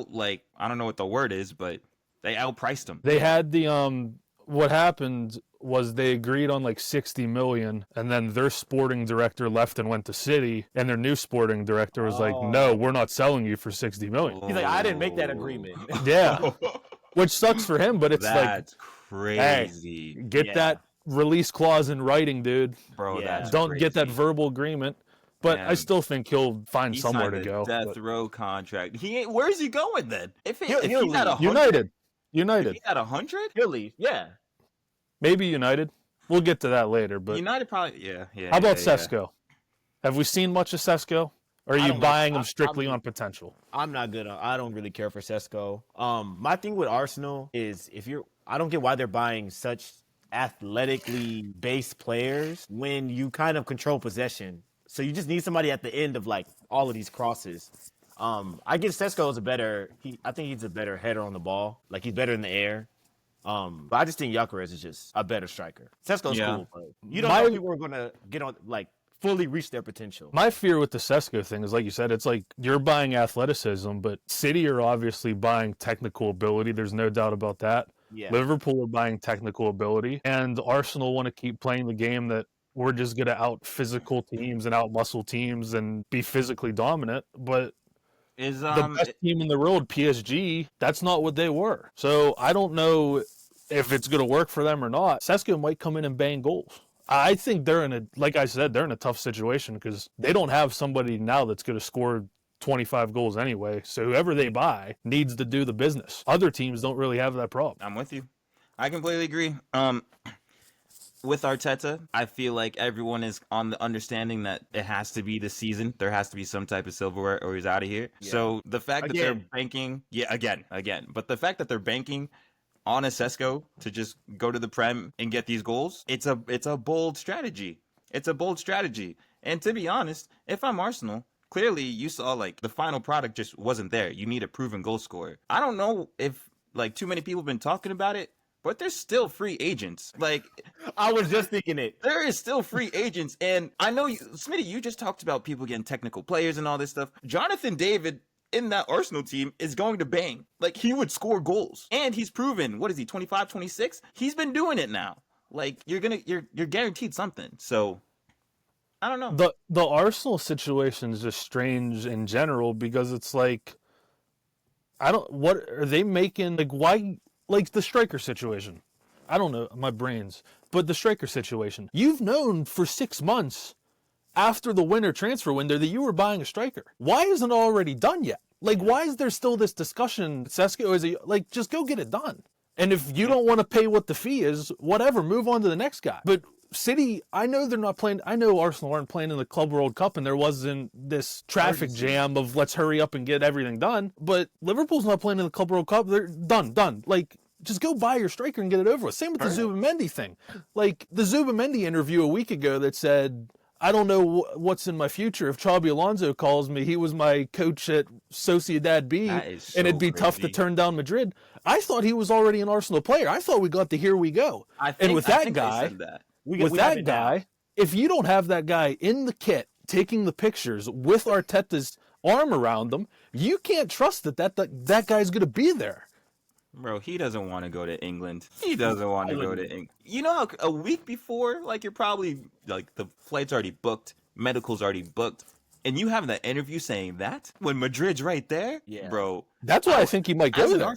like, I don't know what the word is, but they outpriced him. They had the what happened was they agreed on like 60 million, and then their sporting director left and went to City, and their new sporting director was like, "No, we're not selling you for 60 million." He's like, I didn't make that agreement. Yeah, which sucks for him, but it's That's crazy. like, get Yeah. that release clause in writing, dude. Bro, Yeah. that's Don't get that crazy. verbal agreement. But I Man. still think he'll find He somewhere signed to a go. death but- row contract. He ain't. Where's he going then? If He'll he's leave. at 100, United, if United, he's at 100, He'll leave. Yeah. maybe United. We'll get to that later. But United probably. Yeah. how about yeah. Sesko? Have we seen much of Sesko? Or are I you don't buying like- him strictly I'm- on potential? I'm not good. I don't really care for Sesko. My thing with Arsenal is I don't get why they're buying such athletically based players when you kind of control possession. So you just need somebody at the end of like all of these crosses. I get Sesko is I think he's a better header on the ball. Like he's better in the air. But I just think Gyökeres is just a better striker. Sesko's cool, but you don't know if people are gonna get on like fully reach their potential. My fear with the Sesko thing is, like you said, it's like you're buying athleticism, but City are obviously buying technical ability. There's no doubt about that. Yeah. Liverpool are buying technical ability, and Arsenal want to keep playing the game that we're just going to out physical teams and out muscle teams and be physically dominant. But the best team in the world, PSG, that's not what they were. So I don't know if it's going to work for them or not. Sesko might come in and bang goals. I think they're like I said, they're in a tough situation because they don't have somebody now that's going to score 25 goals anyway. So whoever they buy needs to do the business. Other teams don't really have that problem. I'm with you. I completely agree. With Arteta, I feel like everyone is on the understanding that it has to be the season. There has to be some type of silverware or he's out of here. Yeah. So the fact that they're banking, again. But the fact that they're banking on a Sesko to just go to the Prem and get these goals, it's a bold strategy. It's a bold strategy. And to be honest, if I'm Arsenal, clearly you saw like the final product just wasn't there. You need a proven goal scorer. I don't know if like too many people have been talking about it, but there's still free agents. Like I was just thinking it. There is still free agents. And I know Smitty, you just talked about people getting technical players and all this stuff. Jonathan David in that Arsenal team is going to bang. Like he would score goals. And he's proven, what is he, 25, 26? He's been doing it now. Like you're guaranteed something. So I don't know. The Arsenal situation is just strange in general because it's like what are they making, like why, like the striker situation. I don't know, my brains. But the striker situation. You've known for 6 months after the winter transfer window that you were buying a striker. Why isn't it already done yet? Like, why is there still this discussion? Sesko like, just go get it done. And if you don't want to pay what the fee is, whatever, move on to the next guy. But City, I know they're not playing. I know Arsenal aren't playing in the Club World Cup, and there wasn't this traffic jam of let's hurry up and get everything done. But Liverpool's not playing in the Club World Cup. They're done. Like, just go buy your striker and get it over with. Same with the Zubimendi thing. Like, the Zubimendi interview a week ago that said, I don't know what's in my future. If Xabi Alonso calls me, he was my coach at Sociedad B, and it'd be tough to turn down Madrid. I thought he was already an Arsenal player. I thought we got the here we go. And with that guy, if you don't have that guy in the kit taking the pictures with Arteta's arm around them, you can't trust that guy's going to be there. Bro, he doesn't want to go to England. He doesn't want to go to England. You know how a week before, like you're probably, like the flight's already booked, medical's already booked, and you have that interview saying that? When Madrid's right there? Yeah. Bro. That's why I think he might go there.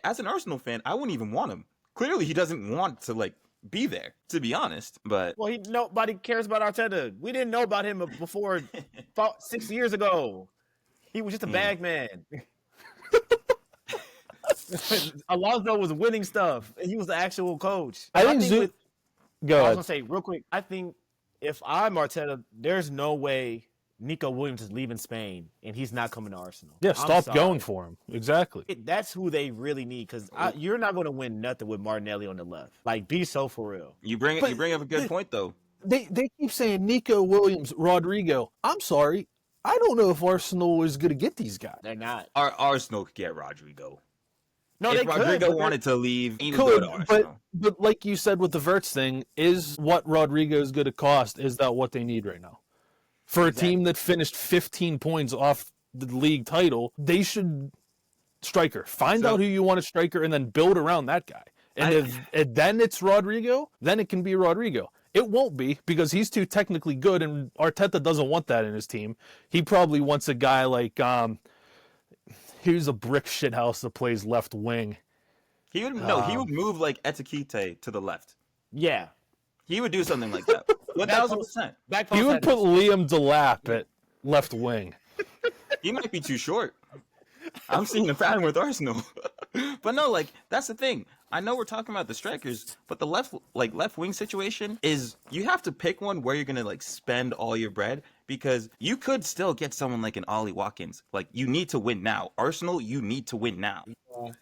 As an Arsenal fan, I wouldn't even want him. Clearly, he doesn't want to, like, be there, to be honest. But well, nobody cares about Arteta. We didn't know about him before 6 years ago. He was just a bag man. Alonso was winning stuff, and he was the actual coach. I think I was gonna say real quick. I think if I'm Arteta, there's no way Nico Williams is leaving Spain and he's not coming to Arsenal. Yeah, stop going for him. Exactly. That's who they really need because you're not going to win nothing with Martinelli on the left. Like, be so for real. You bring up a good point though. They keep saying Nico Williams, Rodrigo. I'm sorry, I don't know if Arsenal is going to get these guys. They're not. Arsenal could get Rodrigo. No, if Rodrigo wanted to leave, he would go to Arsenal. But like you said with the Wirtz thing, is what Rodrigo is going to cost? Is that what they need right now? For a team that finished 15 points off the league title, they should striker. Find out who you want a striker and then build around that guy. And if then it's Rodrigo, then it can be Rodrigo. It won't be because he's too technically good, and Arteta doesn't want that in his team. He probably wants a guy like here's a brick shithouse that plays left wing. He would move like Etikite to the left. Yeah. He would do something like that. 1,000%. He would put Liam Delap at left wing. He might be too short. I'm seeing a pattern with Arsenal. But no, like, that's the thing. I know we're talking about the strikers, but the left wing situation is you have to pick one where you're gonna like spend all your bread because you could still get someone like an Ollie Watkins. Like you need to win now. Arsenal, you need to win now.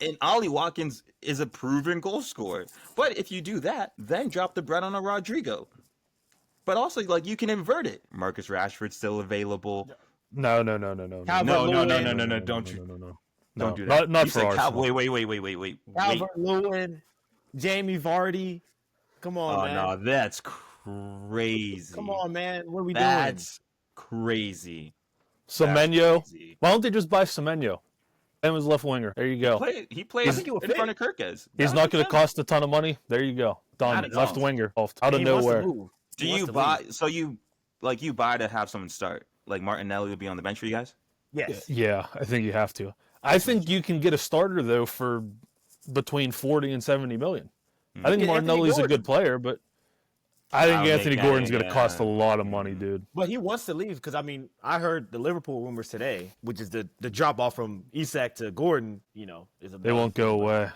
And Ollie Watkins is a proven goal scorer. But if you do that, then drop the bread on a Rodrigo. But also, like, you can invert it. Marcus Rashford's still available. No. No. Don't do that. Not You for said Arsenal. Wait. Calvert-Lewin, Jamie Vardy. Come on, man. Oh, no, that's crazy. Come on, man. What are we That's crazy. Semenyo. Crazy. Why don't they just buy Semenyo? And was left winger. There you go. He plays in you a front of Kirkes. He's not going to cost a ton of money. There you go. Done. Not at Left all. winger. Out of He wants to nowhere. move. Do He wants you to buy? leave. So you buy to have someone start? Like Martinelli would be on the bench for you guys? Yes. Yeah, I think you have to. I think you can get a starter though for between 40 and 70 million. I think Get Anthony Martinelli's a Gordon. good player, but I think I'll Anthony make that, Gordon's going to yeah. cost a lot of money, dude. But he wants to leave because, I mean, I heard the Liverpool rumors today, which is the drop off from Isak to Gordon, is a They won't go away.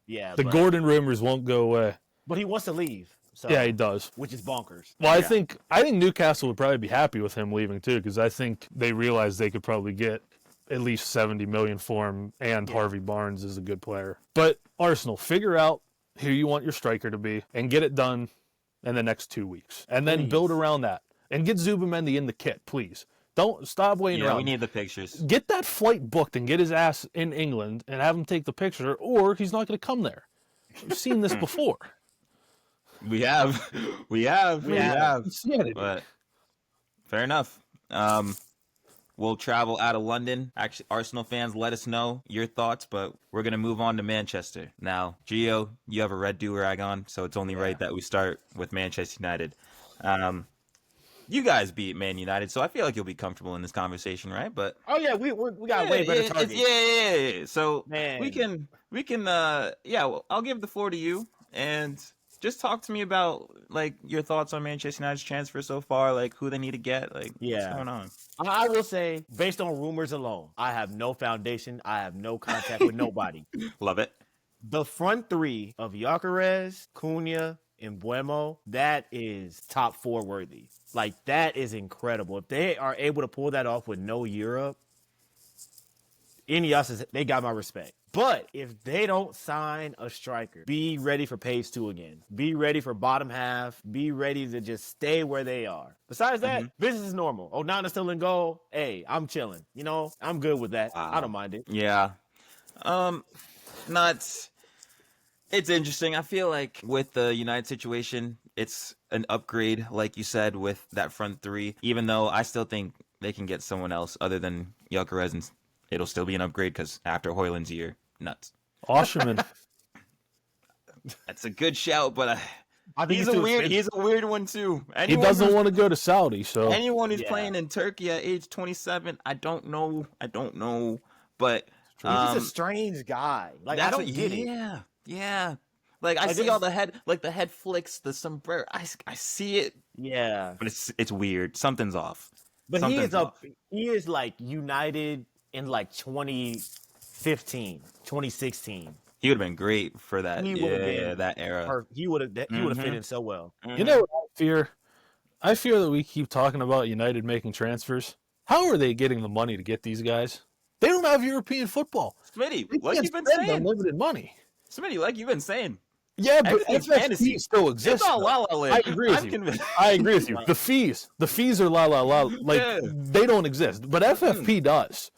Yeah. The but, Gordon rumors won't go away. But he wants to leave. So, Yeah, he does. Which is bonkers. Well, I Yeah. think Newcastle would probably be happy with him leaving too, because I think they realized they could probably get at least 70 million for him, and Harvey Barnes is a good player. But Arsenal, figure out who you want your striker to be and get it done in the next 2 weeks, and then build around that and get Zubimendi in the kit, please. Don't stop waiting Yeah, around. we need the pictures. Get that flight booked and get his ass in England and have him take the picture, or he's not going to come there. We've seen this before. We have. Insanity. But fair enough. We'll travel out of London. Actually, Arsenal fans, let us know your thoughts, but we're going to move on to Manchester. Now, Gio, you have a red do-rag on, so it's only right that we start with Manchester United. You guys beat Man United, so I feel like you'll be comfortable in this conversation, right? But Oh, yeah, we got way better targets. Yeah. So Man. we can well, I'll give the floor to you and just talk to me about like your thoughts on Manchester United's transfer so far, like who they need to get, like what's going on. I will say, based on rumors alone, I have no foundation. I have no contact with nobody. Love it. The front three of Gyökeres, Cunha, and Buemo, that is top four worthy. Like, that is incredible. If they are able to pull that off with no Europe, they got my respect. But if they don't sign a striker, be ready for page 2 again. Be ready for bottom half. Be ready to just stay where they are. Besides that, business is normal. Onana's still in goal. Hey, I'm chilling. I'm good with that. I don't mind it. Yeah. It's interesting. I feel like with the United situation, it's an upgrade, like you said, with that front three, even though I still think they can get someone else other than Gyökeres, and it'll still be an upgrade because after Hoijlund's year, nuts. Osherman. That's a good shout, but I think he's a weird one too. He doesn't want to go to Saudi, so anyone who's playing in Turkey at age 27, I don't know, but He's just a strange guy. Like, I don't get it. Yeah. Like I see all the head flicks, the sombrero. I see it. Yeah. But it's weird. Something's off. But Something's off. he is like United in like 2015, 2016. He would have been great for that. He would have been that era. He would have fit in so well. You know what I fear? I fear that we keep talking about United making transfers. How are they getting the money to get these guys? They don't have European football. Smitty, They like can't you've been spend saying. unlimited money. Smitty, like you've been saying. Yeah, but Everything's FFP fantasy. still exists. It's all though. La La Land. I agree with I'm you. convinced. I agree with you. The fees are la la la. Like Yeah. they don't exist, but FFP does.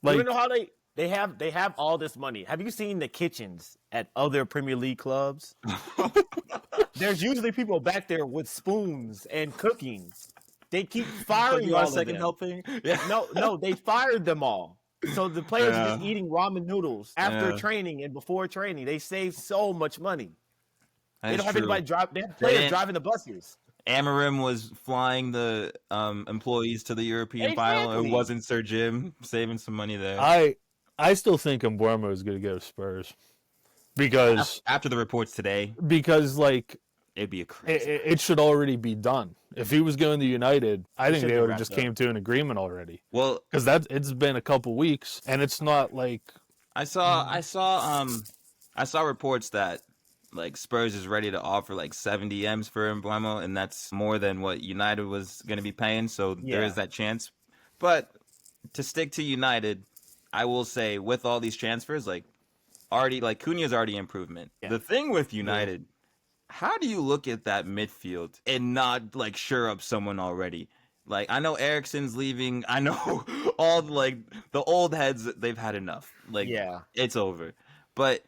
Like You know how they have all this money. Have you seen the kitchens at other Premier League clubs? There's usually people back there with spoons and cooking. They keep firing You all want of a second them. helping? Yeah. No, they fired them all. So the players are just eating ramen noodles after Yeah. training and before training. They save so much money. They That's don't have true. anybody drive. They have They players didn't- driving the buses. Amarim was flying the employees to the European final. Exactly. It wasn't Sir Jim, saving some money there. I still think Mbuemo is going to go to Spurs because After the reports today, like it'd be a crazy. it should already be done. If he was going to United, I think should they be would have wrapped just up. came to an agreement already. Well, Because it's been a couple weeks, and it's not like I saw reports that like Spurs is ready to offer like 70 M's for Mbeumo, and that's more than what United was going to be paying. So there is that chance. But to stick to United, I will say with all these transfers, like already, like Cunha's already improvement. Yeah. The thing with United, how do you look at that midfield and not like sure up someone already? Like I know Eriksen's leaving. I know all like the old heads, they've had enough. Like it's over. But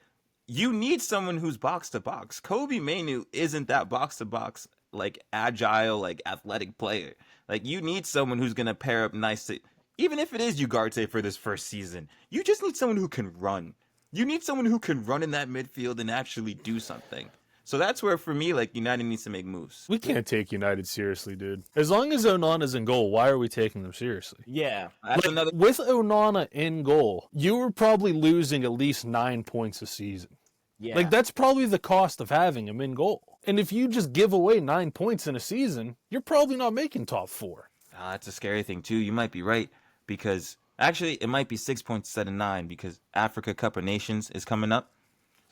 you need someone who's box to box. Kobe Mainoo isn't that box to box like agile, like athletic player. Like you need someone who's gonna pair up nice to, even if it is Ugarte for this first season. You just need someone who can run. You need someone who can run in that midfield and actually do something. So that's where, for me, like, United needs to make moves. We can't take United seriously, dude. As long as Onana's in goal, why are we taking them seriously? Yeah. Like, with Onana in goal, you were probably losing at least 9 points a season. Yeah. Like, that's probably the cost of having him in goal. And if you just give away 9 points in a season, you're probably not making top 4. That's a scary thing, too. You might be right, because actually, it might be 6 points instead of 9, because Africa Cup of Nations is coming up.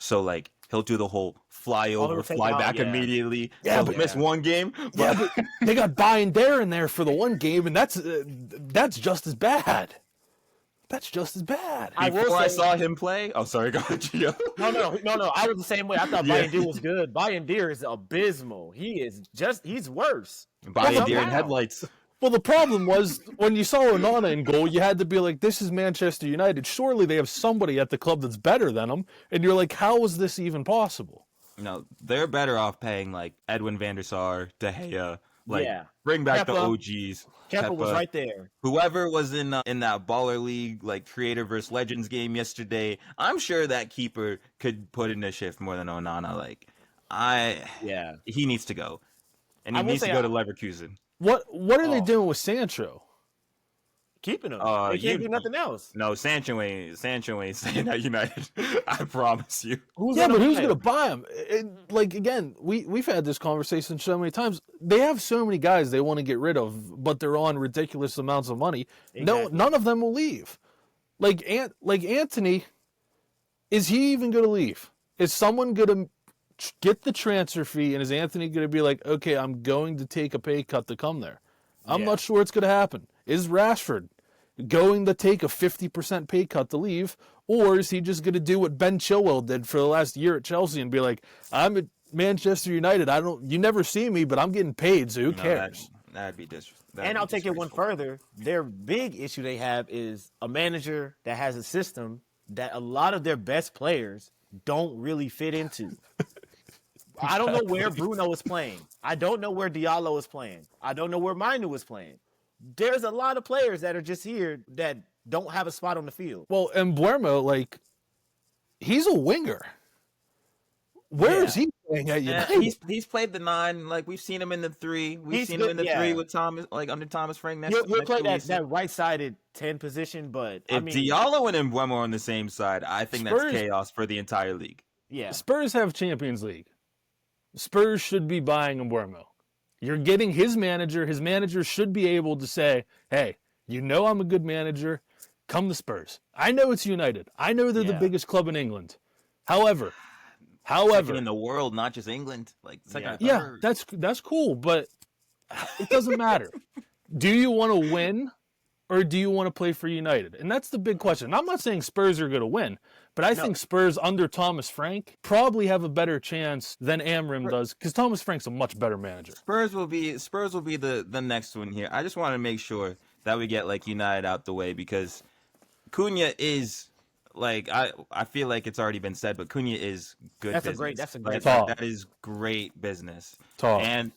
So, like, he'll do the whole fly over, fly back immediately. Yeah, he'll miss one game. But they got Bayern there in there for the one game, and that's just as bad. That's just as bad. Before I saw him play, oh, sorry, go ahead, Gio. No. I was the same way. I thought Bayern Deer was good. Bayern Deer is abysmal. He's worse. Bayern Deer in headlights. Well, the problem was when you saw Onana in goal, you had to be like, this is Manchester United. Surely they have somebody at the club that's better than them. And you're like, how is this even possible? No, they're better off paying like Edwin van der Sar, De Gea, like bring back the OGs. Kepa was right there. Whoever was in that baller league, like Creator versus Legends game yesterday, I'm sure that keeper could put in a shift more than Onana. Like, he needs to go. And he needs to go to Leverkusen. What are they doing with Sancho? Keeping him. They can't do nothing else. No, Sancho ain't staying at United. I promise you. Who's going to buy him? Like, again, we've had this conversation so many times. They have so many guys they want to get rid of, but they're on ridiculous amounts of money. Exactly. No, none of them will leave. Like Anthony, is he even going to leave? Is someone going to get the transfer fee, and is Anthony going to be like, okay, I'm going to take a pay cut to come there? I'm not sure it's going to happen. Is Rashford going to take a 50% pay cut to leave, or is he just going to do what Ben Chilwell did for the last year at Chelsea and be like, I'm at Manchester United. You never see me, but I'm getting paid, so who cares? That'd be disrespectful. And I'll take it one further. Their big issue they have is a manager that has a system that a lot of their best players don't really fit into. I don't know where Bruno is playing. I don't know where Diallo is playing. I don't know where Mainoo is playing. There's a lot of players that are just here that don't have a spot on the field. Well, and Mbeumo, like, he's a winger. Where is he playing at United? He's played the 9. Like, we've seen him in the 3. We've seen him in the 3 with Thomas, like under Thomas Frank. He'll play that right-sided 10 position, but if Diallo and Mbeumo are on the same side, I think that's chaos for the entire league. Yeah, Spurs have Champions League. Spurs should be buying Mbeumo. You're getting his manager. His manager should be able to say, hey, you know I'm a good manager. Come to Spurs. I know it's United. I know they're the biggest club in England. However, second in the world, not just England. Like second or third. That's cool, but it doesn't matter. Do you want to win or do you want to play for United? And that's the big question. I'm not saying Spurs are going to win, but I think Spurs under Thomas Frank probably have a better chance than Amrim does, because Thomas Frank's a much better manager. Spurs will be the next one here. I just want to make sure that we get like United out the way, because Cunha is like I feel like it's already been said, but Cunha is good. That's business. a great that is great business. Talk. And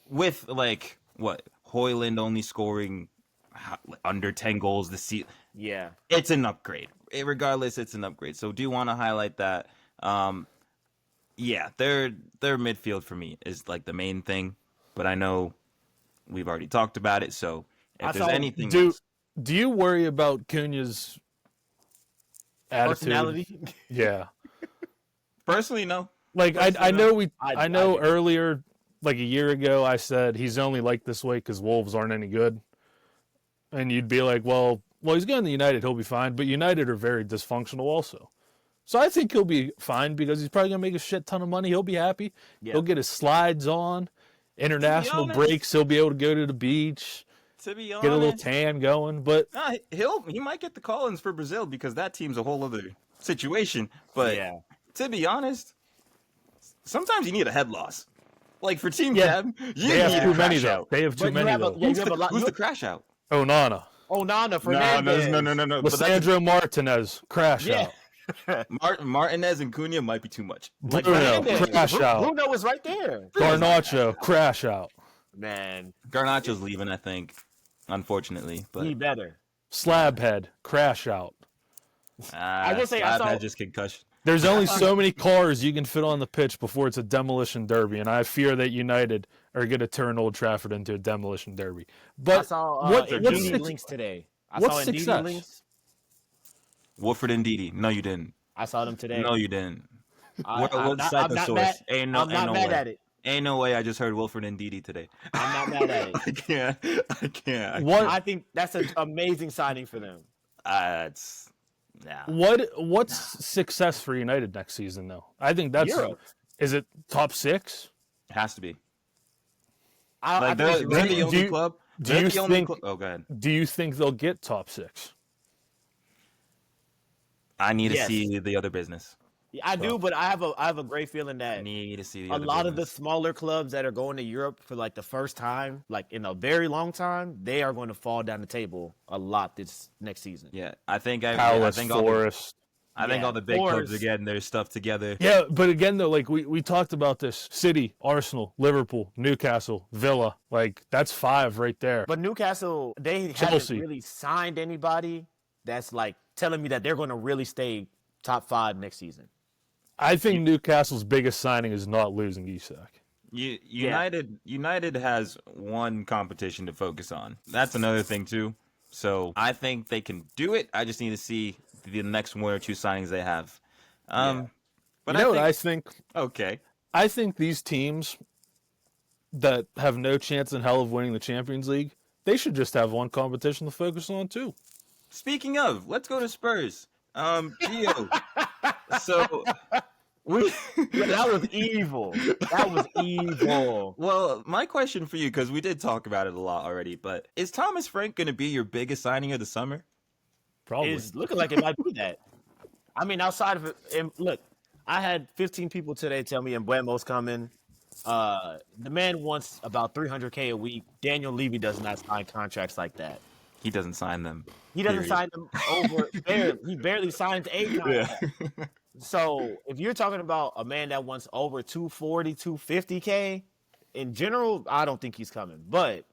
with like Hoijlund only scoring under 10 goals this season. Yeah. It's an upgrade. Regardless, it's an upgrade. So do want to highlight that. Their midfield for me is like the main thing, but I know we've already talked about it, so if there's anything else. Do you worry about Cunha's attitude? Personality? Yeah. Personally, no. Like I know earlier, like a year ago, I said he's only like this way because Wolves aren't any good. And you'd be like, well, he's going to United, he'll be fine. But United are very dysfunctional also. So I think he'll be fine because he's probably going to make a shit ton of money. He'll be happy. Yeah. He'll get his slides on. International honest- breaks, he'll be able to go to the beach, To be honest, get a little tan going. But nah, he might get the call-ins for Brazil because that team's a whole other situation. But Yeah. to be honest, sometimes you need a head loss. Like for Team Yeah. Cab, you they have need too a many, crash though. out. They have too But you many, have a- though. yeah, Who's, you have the, a lot- who's you- the crash out? Onana. Onana, Fernandez. No. But that's- Lissandro Martinez, crash Yeah. out. Martinez and Cunha might be too much. Like Bruno, Fernandez. crash out. Bruno was right there. Garnacho, crash out. Man, Garnacho's leaving, I think, unfortunately. But he better. Slabhead, crash out. I will say I saw- had just concussion. There's only so many cars you can fit on the pitch before it's a demolition derby, and I fear that United are going to turn Old Trafford into a demolition derby. But I saw what's Ndidi links today. I what's saw Ndidi success? links. Wolford and Didi. No, you didn't. I saw them today. No, you didn't. I- What I'm not- cite I'm the not source? mad- Ain't no, I'm not ain't no mad way. at it. Ain't no way. I just heard Wilford and Didi today. I'm not mad at it. I can't. What I think that's an amazing signing for them. It's yeah. what's success for United next season though? I think that's Europe. is it top 6? It has to be. I Like think they're it's the do only you- club. do They're you the only think- club. Oh, go ahead. Do you think they'll get top 6? I need to Yes. see the other business. I do, but I have a great feeling I that need to see the a other lot of the business. smaller clubs that are going to Europe for like the first time, like in a very long time, they are going to fall down the table a lot this next season. Yeah, I think I Palace, think Forest. I think Yeah, all the big clubs Forest. are getting their stuff together. Yeah, but again though, like we talked about this: City, Arsenal, Liverpool, Newcastle, Villa. Like that's 5 right there. But Newcastle, they Chelsea. haven't really signed anybody that's like telling me that they're going to really stay top 5 next season. I think Newcastle's biggest signing is not losing Isak. United has one competition to focus on. That's another thing too. So I think they can do it. I just need to see the next 1 or 2 signings they have. But You know what I I think think? okay. I think these teams that have no chance in hell of winning the Champions League, they should just have one competition to focus on too. Speaking of, let's go to Spurs. Gio. So Yeah, that was evil. That was evil. well, my question for you, because we did talk about it a lot already, but is Thomas Frank going to be your biggest signing of the summer? Probably. It's looking like it might be that. I mean, outside of it, and look, I had 15 people today tell me Mbuemo's coming. The man wants about $300K a week. Daniel Levy does not sign contracts like that. He doesn't sign them. He doesn't Period. sign them over. He barely signs a contract. So if you're talking about a man that wants over 240, 250K, in general, I don't think he's coming. But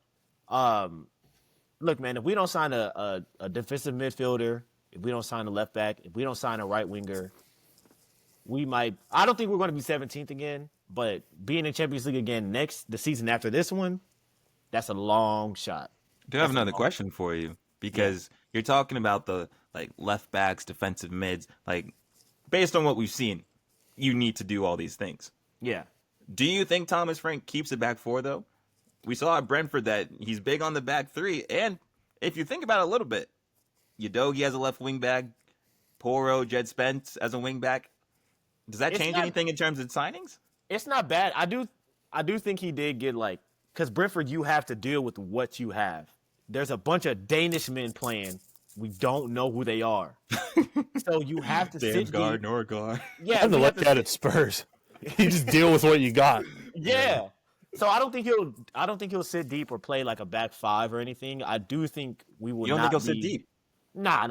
look, man, if we don't sign a defensive midfielder, if we don't sign a left back, if we don't sign a right winger, we might. I don't think we're going to be 17th again. But being in Champions League again the season after this one, that's a long shot. I do have another question for you, because you're talking about the left backs, defensive mids. Like, based on what we've seen, you need to do all these things. Yeah. Do you think Thomas Frank keeps it back 4 though? We saw at Brentford that he's big on the back 3, and if you think about it a little bit, Udogie as a left wing back, Porro, Jed Spence as a wing back. Does that It's change not- anything in terms of signings? It's not bad. I do think he did get because Brentford, you have to deal with what you have. There's a bunch of Danish men playing. We don't know who they are, so you have to sit deep. Norgard. Yeah, I have to you look to at it Spurs. You just deal with what you got. Yeah. So I don't think he'll sit deep or play like a back 5 or anything. I do think we will. You don't not think he'll be, sit deep? Nah.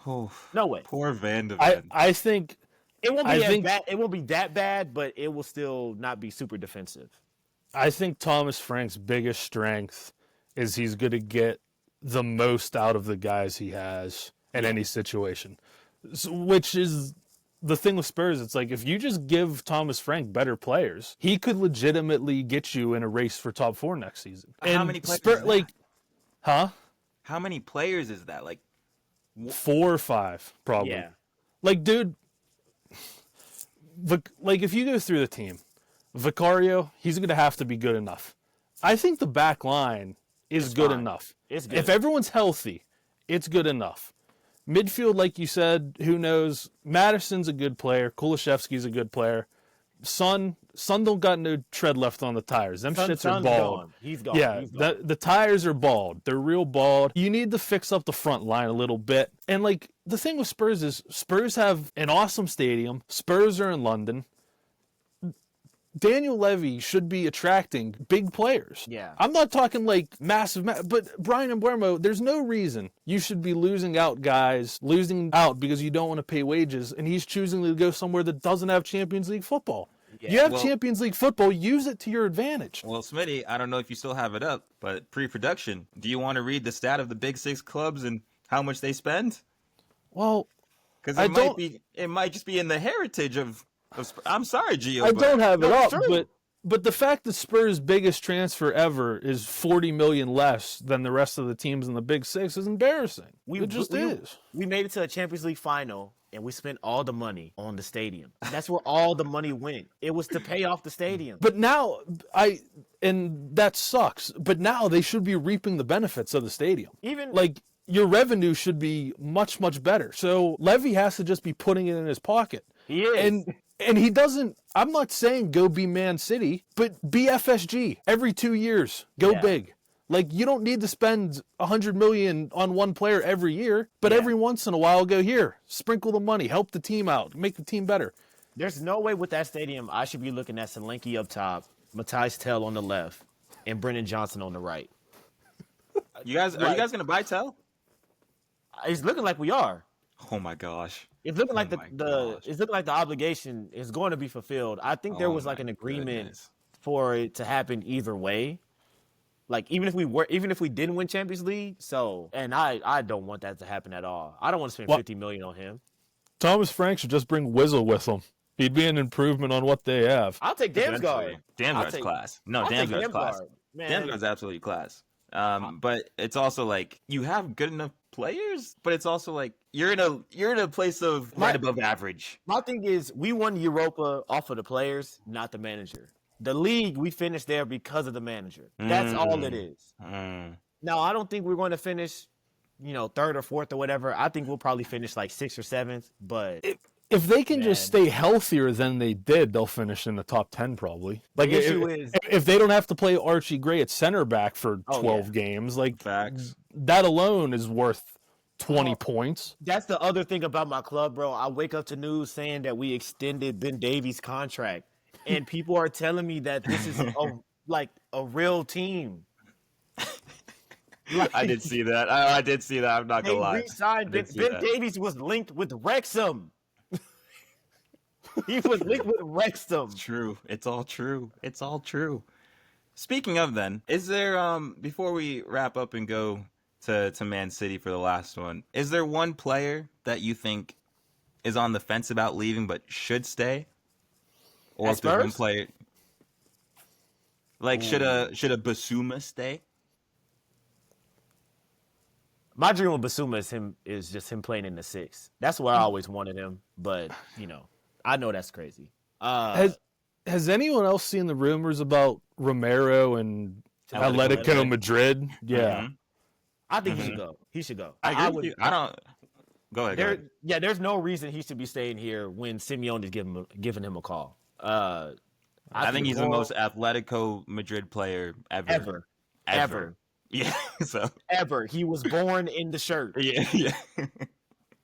Oh, No way. poor Van de Ven. I think It won't be I as think- bad. It won't be that bad, but it will still not be super defensive. Thomas Frank's biggest strength is he's going to get the most out of the guys he has in any situation, which is the thing with Spurs. It's like if you just give Thomas Frank better players, he could legitimately get you in a race for top 4 next season. How And many players is that? Huh? How many players is that? 4 or 5, probably. Yeah. Like, dude, if you go through the team, Vicario, he's going to have to be good enough. I think the back line is good fine. enough. It's good. If everyone's healthy, it's good enough. Midfield, like you said, who knows? Madison's a good player. Kulishevsky's a good player. Son don't got no tread left on the tires. Them shits are Son's bald. gone. He's gone. Yeah, He's gone. the tires are bald. They're real bald. You need to fix up the front line a little bit. And like the thing with Spurs is Spurs have an awesome stadium. Spurs are in London. Daniel Levy should be attracting big players. Yeah. I'm not talking like massive, but Brian Mbuemo, there's no reason you should be losing out because you don't want to pay wages, and he's choosing to go somewhere that doesn't have Champions League football. Yeah. You have Champions League football, use it to your advantage. Well, Smitty, I don't know if you still have it up, but pre-production, do you want to read the stat of the big six clubs and how much they spend? Well, because it might just be in the heritage of I'm sorry, Gio. I don't have it up, but the fact that Spurs' biggest transfer ever is $40 million less than the rest of the teams in the Big Six is embarrassing. It just is. We made it to a Champions League final, and we spent all the money on the stadium. That's where all the money went. It was to pay off the stadium. But now, and that sucks, but now they should be reaping the benefits of the stadium. Even like, your revenue should be much, much better. So Levy has to just be putting it in his pocket. He is. And he doesn't, I'm not saying go be Man City, but be FSG every 2 years. Go big. Like, you don't need to spend $100 million on one player every year, but every once in a while go here, sprinkle the money, help the team out, make the team better. There's no way with that stadium I should be looking at Solanke up top, Matthijs Tell on the left, and Brennan Johnson on the right. Are you guys going to buy Tell? It's looking like we are. Oh my gosh. It's looking like it's looking like the obligation is going to be fulfilled. I think there was like an agreement for it to happen either way. Like even if we didn't win Champions League, and I don't want that to happen at all. I don't want to spend $50 million on him. Thomas Frank should just bring Wizzle with him. He'd be an improvement on what they have. I'll take Damsgaard. Damsgaard's class. No, Damsgaard's class. Damsgaard's absolutely class. But it's also like you have good enough players, but it's also like you're in a place of right above average. My thing is we won Europa off of the players, not the manager. The league, we finished there because of the manager. That's all it is. Now, I don't think we're going to finish, third or fourth or whatever. I think we'll probably finish like sixth or seventh, but if they can just stay healthier than they did, they'll finish in the top 10 probably. Like if they don't have to play Archie Gray at center back for 12 games, like facts. That alone is worth 20 points. That's the other thing about my club, bro. I wake up to news saying that we extended Ben Davies' contract, and people are telling me that this is a real team. I did see that. I did see that. I'm not gonna lie. Re-signed Ben Davies was linked with Wrexham. He was linked with Wrexham. It's true. It's all true. It's all true. Speaking of then, is there before we wrap up and go to Man City for the last one, is there one player that you think is on the fence about leaving but should stay? Or if there's one player like should a Basuma stay? My dream with Basuma is just him playing in the six. That's where I always wanted him, but I know that's crazy. Has anyone else seen the rumors about Romero and Atletico Madrid? Yeah. Mm-hmm. I think he should go. He should go. I don't. Go ahead. There's no reason he should be staying here when Simeone is giving him a call. I think he's the most Atletico Madrid player ever. Yeah. So ever. He was born in the shirt. Yeah.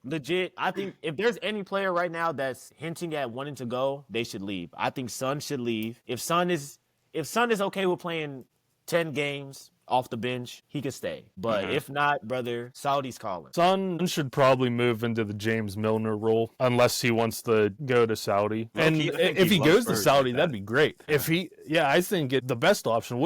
Legit. I think if there's any player right now that's hinting at wanting to go, they should leave. I think Son should leave. If Son is okay with playing 10 games off the bench, he could stay. But if not, brother, Saudi's calling. Son should probably move into the James Milner role unless he wants to go to Saudi. And if he goes to Saudi, that'd be great. I think the best option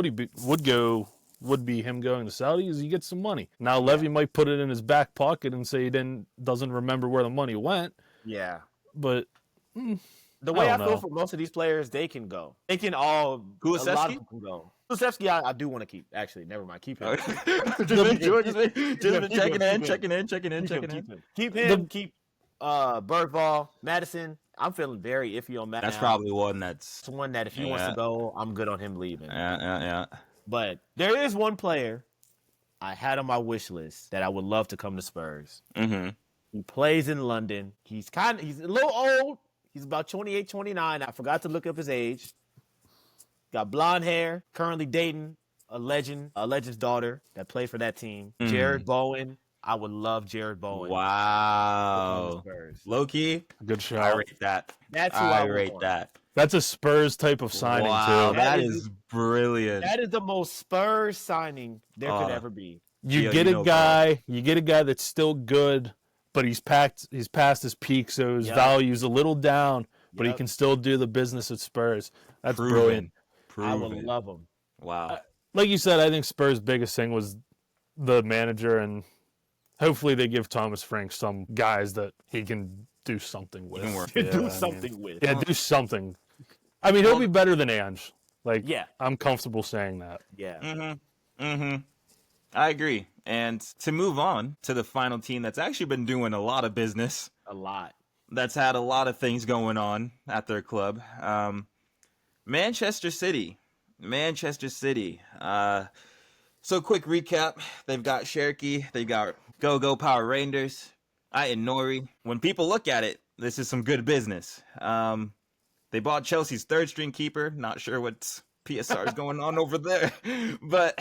would be him going to Saudi is he gets some money. Now Levy might put it in his back pocket and say he doesn't remember where the money went. Yeah. But the way I feel for most of these players, they can go. They can all. Kulusevski? A lot of them can go. Kulusevski, I do want to keep. Actually, never mind. Keep him. Just checking in. Keep him. Keep Bergvall, Madison. I'm feeling very iffy on Matt. That's probably one that's one that if he wants to go, I'm good on him leaving. Yeah. But there is one player I had on my wish list that I would love to come to Spurs. Mm-hmm. He plays in London. He's a little old. He's about 28, 29. I forgot to look up his age. Got blonde hair. Currently dating a legend's daughter that played for that team. Jared Bowen. I would love Jared Bowen. Wow. Low key. Good shot. I rate that. That's who I rate want. that. That's a Spurs type of signing Wow, too. that is brilliant. That is the most Spurs signing there could ever be. You get a guy that's still good, but he's past his peak, so his value's a little down, but he can still do the business at Spurs. That's brilliant. I would love him. Wow. Like you said, I think Spurs' biggest thing was the manager, and hopefully they give Thomas Frank some guys that he can do something with. Do something. I mean, he'll be better than Ange. Like, yeah. I'm comfortable saying that. Yeah. I agree. And to move on to the final team that's actually been doing a lot of business. A lot. That's had a lot of things going on at their club. Manchester City. So quick recap. They've got Cherki. They've got Go Power Rangers. And Nori. When people look at it, this is some good business. They bought Chelsea's third string keeper. Not sure what PSR is going on over there. But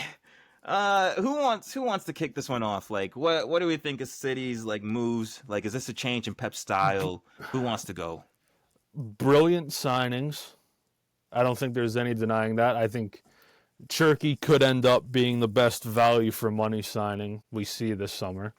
who wants to kick this one off? Like, what do we think of City's like moves? Like, is this a change in Pep's style? Who wants to go? Brilliant signings. I don't think there's any denying that. I think Cherki could end up being the best value for money signing we see this summer.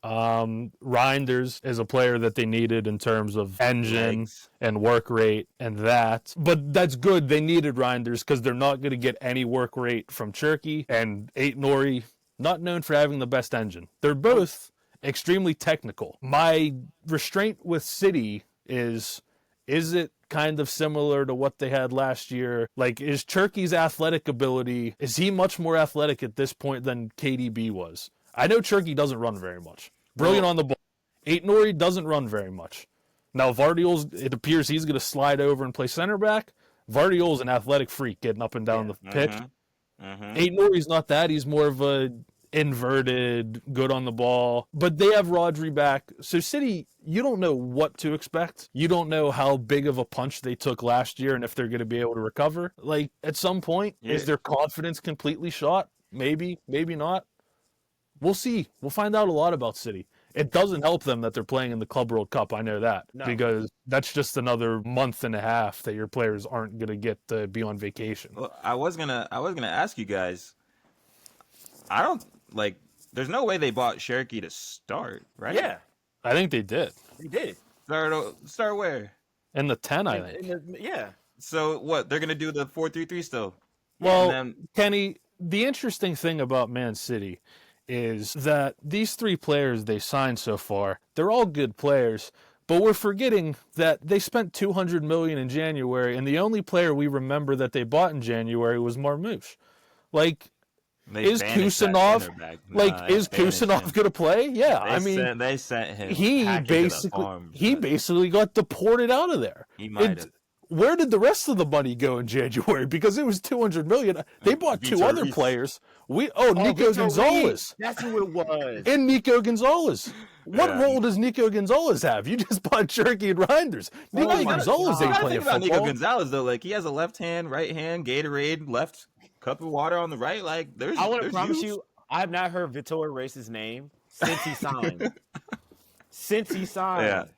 Reinders is a player that they needed in terms of engine and work rate and that. But that's good. They needed Reinders because they're not going to get any work rate from Cherki. And Nori, not known for having the best engine. They're both extremely technical. My restraint with City is it kind of similar to what they had last year? Like, is Cherki's athletic ability, is he much more athletic at this point than KDB was? I know Cherki doesn't run very much. Brilliant on the ball. Nori doesn't run very much. Now, Vardiol's, it appears he's going to slide over and play center back. Vardiol's an athletic freak getting up and down the pitch. Nori's not that. He's more of a inverted, good on the ball. But they have Rodri back. So City, you don't know what to expect. You don't know how big of a punch they took last year and if they're going to be able to recover. Like, at some point, is their confidence completely shot? Maybe, maybe not. We'll see. We'll find out a lot about City. It doesn't help them that they're playing in the Club World Cup. I know that. No. Because that's just another month and a half that your players aren't going to get to be on vacation. Well, I was gonna ask you guys. I don't there's no way they bought Cherki to start, right? Yeah. I think they did. They did. Start where? In the 10, I think. Yeah. So what? They're going to do the 4-3-3 still? Well, Kenny, the interesting thing about Man City is that these three players they signed so far, they're all good players, but we're forgetting that they spent $200 million in January, and the only player we remember that they bought in January was Marmoush. Like, is Kusanov going to play? Yeah, they sent him. He basically got deported out of there. He might have. Where did the rest of the money go in January? Because it was $200 million. They bought two other players. Nico Gonzalez. That's who it was. And Nico Gonzalez. What role does Nico Gonzalez have? You just bought Cherki and Reinders. Nico Gonzalez ain't playing football. Nico Gonzalez though, like he has a left hand, right hand, Gatorade, left cup of water on the right. Like I want to promise you, I have not heard Vitor Reis's name since he signed.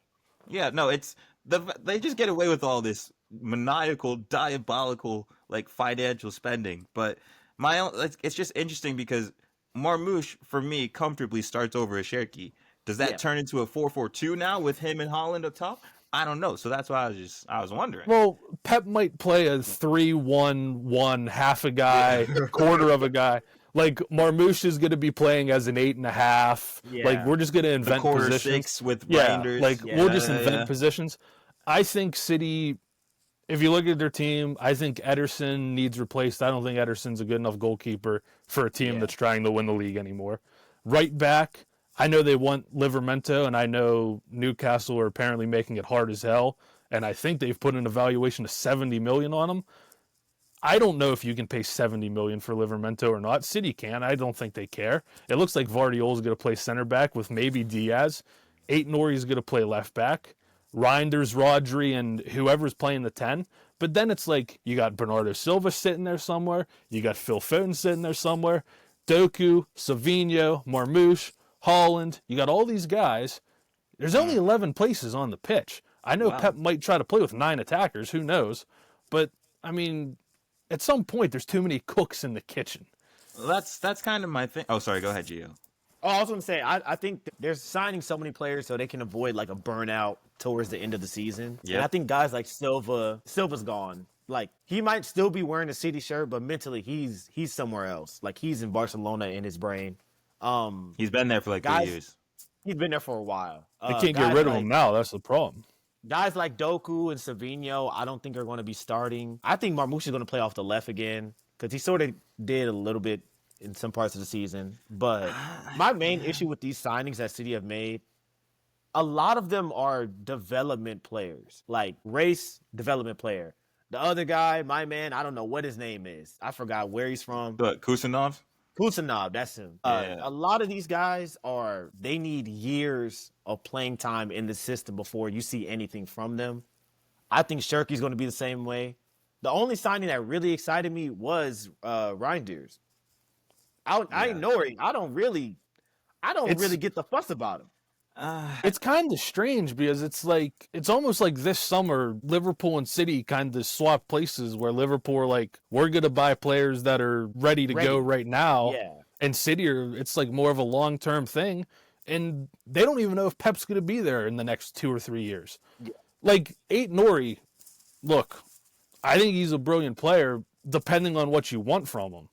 Yeah. No, it's they just get away with all this maniacal, diabolical, like financial spending. But it's just interesting because Marmoush, for me, comfortably starts over a Cherki. Does that turn into a 4-4-2 now with him and Hoijlund up top? I don't know. So that's why I was wondering. Well, Pep might play a 3-1-1, half a guy, quarter of a guy. Like Marmoush is going to be playing as an 8.5. Yeah. Like we're just going to invent the quarter positions. 6 with Reinders. We'll just invent positions. I think City, if you look at their team, I think Ederson needs replaced. I don't think Ederson's a good enough goalkeeper for a team that's trying to win the league anymore. Right back, I know they want Livramento, and I know Newcastle are apparently making it hard as hell, and I think they've put an evaluation of $70 million on him. I don't know if you can pay $70 million for Livramento or not. City can. I don't think they care. It looks like Vardiol's going to play center back with maybe Diaz. Nori's going to play left back. Reinders, Rodri, and whoever's playing the 10. But then it's like you got Bernardo Silva sitting there somewhere. You got Phil Foden sitting there somewhere. Doku, Savinho, Marmouche, Hoijlund. You got all these guys. There's only 11 places on the pitch. I know Pep might try to play with 9 attackers. Who knows? But, I mean, at some point, there's too many cooks in the kitchen. That's kind of my thing. Oh, sorry. Go ahead, Gio. Oh, I was going to say, I think they're signing so many players so they can avoid like a burnout towards the end of the season. Yeah. And I think guys like Silva's gone. Like, he might still be wearing a City shirt, but mentally he's somewhere else. Like, he's in Barcelona in his brain. He's been there for like 3 years. He's been there for a while. They can't get rid of him now. That's the problem. Guys like Doku and Savinho, I don't think are going to be starting. I think Marmouche is going to play off the left again because he sort of did a little bit in some parts of the season. But my main issue with these signings that City have made, a lot of them are development players, like Race, development player. The other guy, my man, I don't know what his name is. I forgot where he's from. But Kusanov? Kusanov, that's him. A lot of these guys they need years of playing time in the system before you see anything from them. I think Shirky's going to be the same way. The only signing that really excited me was Reinders. I don't really get the fuss about him. It's kind of strange because it's almost like this summer Liverpool and City kind of swap places where Liverpool are like, we're going to buy players that are ready to go right now. Yeah. And City it's like more of a long-term thing. And they don't even know if Pep's going to be there in the next 2 or 3 years. Yeah. Like, Nori, look, I think he's a brilliant player depending on what you want from him.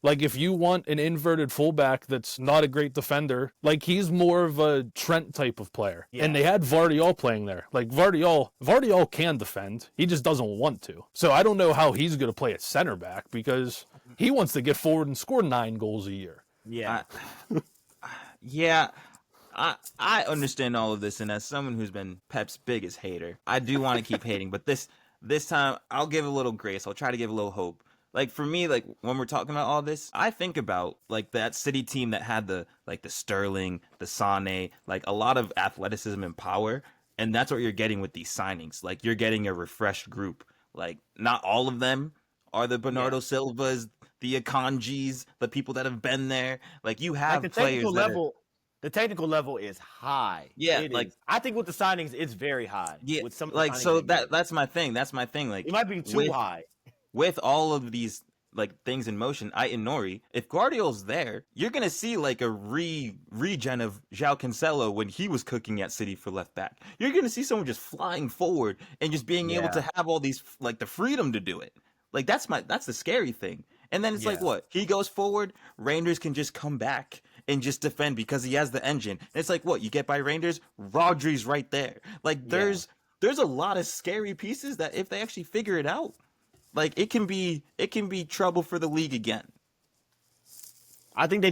Like, if you want an inverted fullback that's not a great defender, like, he's more of a Trent type of player. Yeah. And they had Vardiol playing there. Like, Vardiol can defend. He just doesn't want to. So I don't know how he's going to play at center back because he wants to get forward and score 9 goals a year. Yeah. I understand all of this, and as someone who's been Pep's biggest hater, I do want to keep hating. But this time, I'll give a little grace. I'll try to give a little hope. Like, for me, like, when we're talking about all this, I think about, like, that City team that had the Sterling, the Sane, like, a lot of athleticism and power, and that's what you're getting with these signings. Like, you're getting a refreshed group. Like, not all of them are the Bernardo Silvas, the Akanjis, the people that have been there. Like, you have like players the technical level is high. Yeah, I think with the signings, it's very high. Yeah, with some like, so that's my thing. That's my thing. Like, it might be too high. With all of these like things in motion, Nori, if Guardiola's there, you're gonna see like a regen of João Cancelo when he was cooking at City for left back. You're gonna see someone just flying forward and just being able to have all these like the freedom to do it. Like that's the scary thing. And then it's like what? He goes forward, Rangers can just come back and just defend because he has the engine. And it's like what? You get by Rangers, Rodri's right there. Like there's a lot of scary pieces that if they actually figure it out, like it can be trouble for the league again. I think they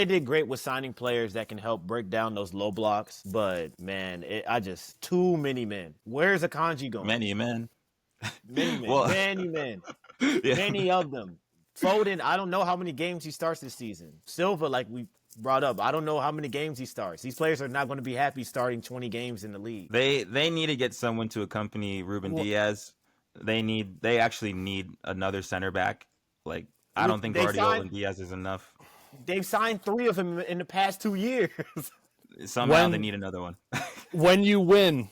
did great with signing players that can help break down those low blocks. But man, too many men. Where's Akanji going? Many men. Many men. Well, many men. Yeah. Many of them. Foden, I don't know how many games he starts this season. Silva, like we brought up, I don't know how many games he starts. These players are not going to be happy starting 20 games in the league. They need to get someone to accompany Ruben Diaz. They actually need another center back. Like I don't think Guardiola and Diaz is enough. They've signed 3 of them in the past 2 years. Somehow they need another one. When you win,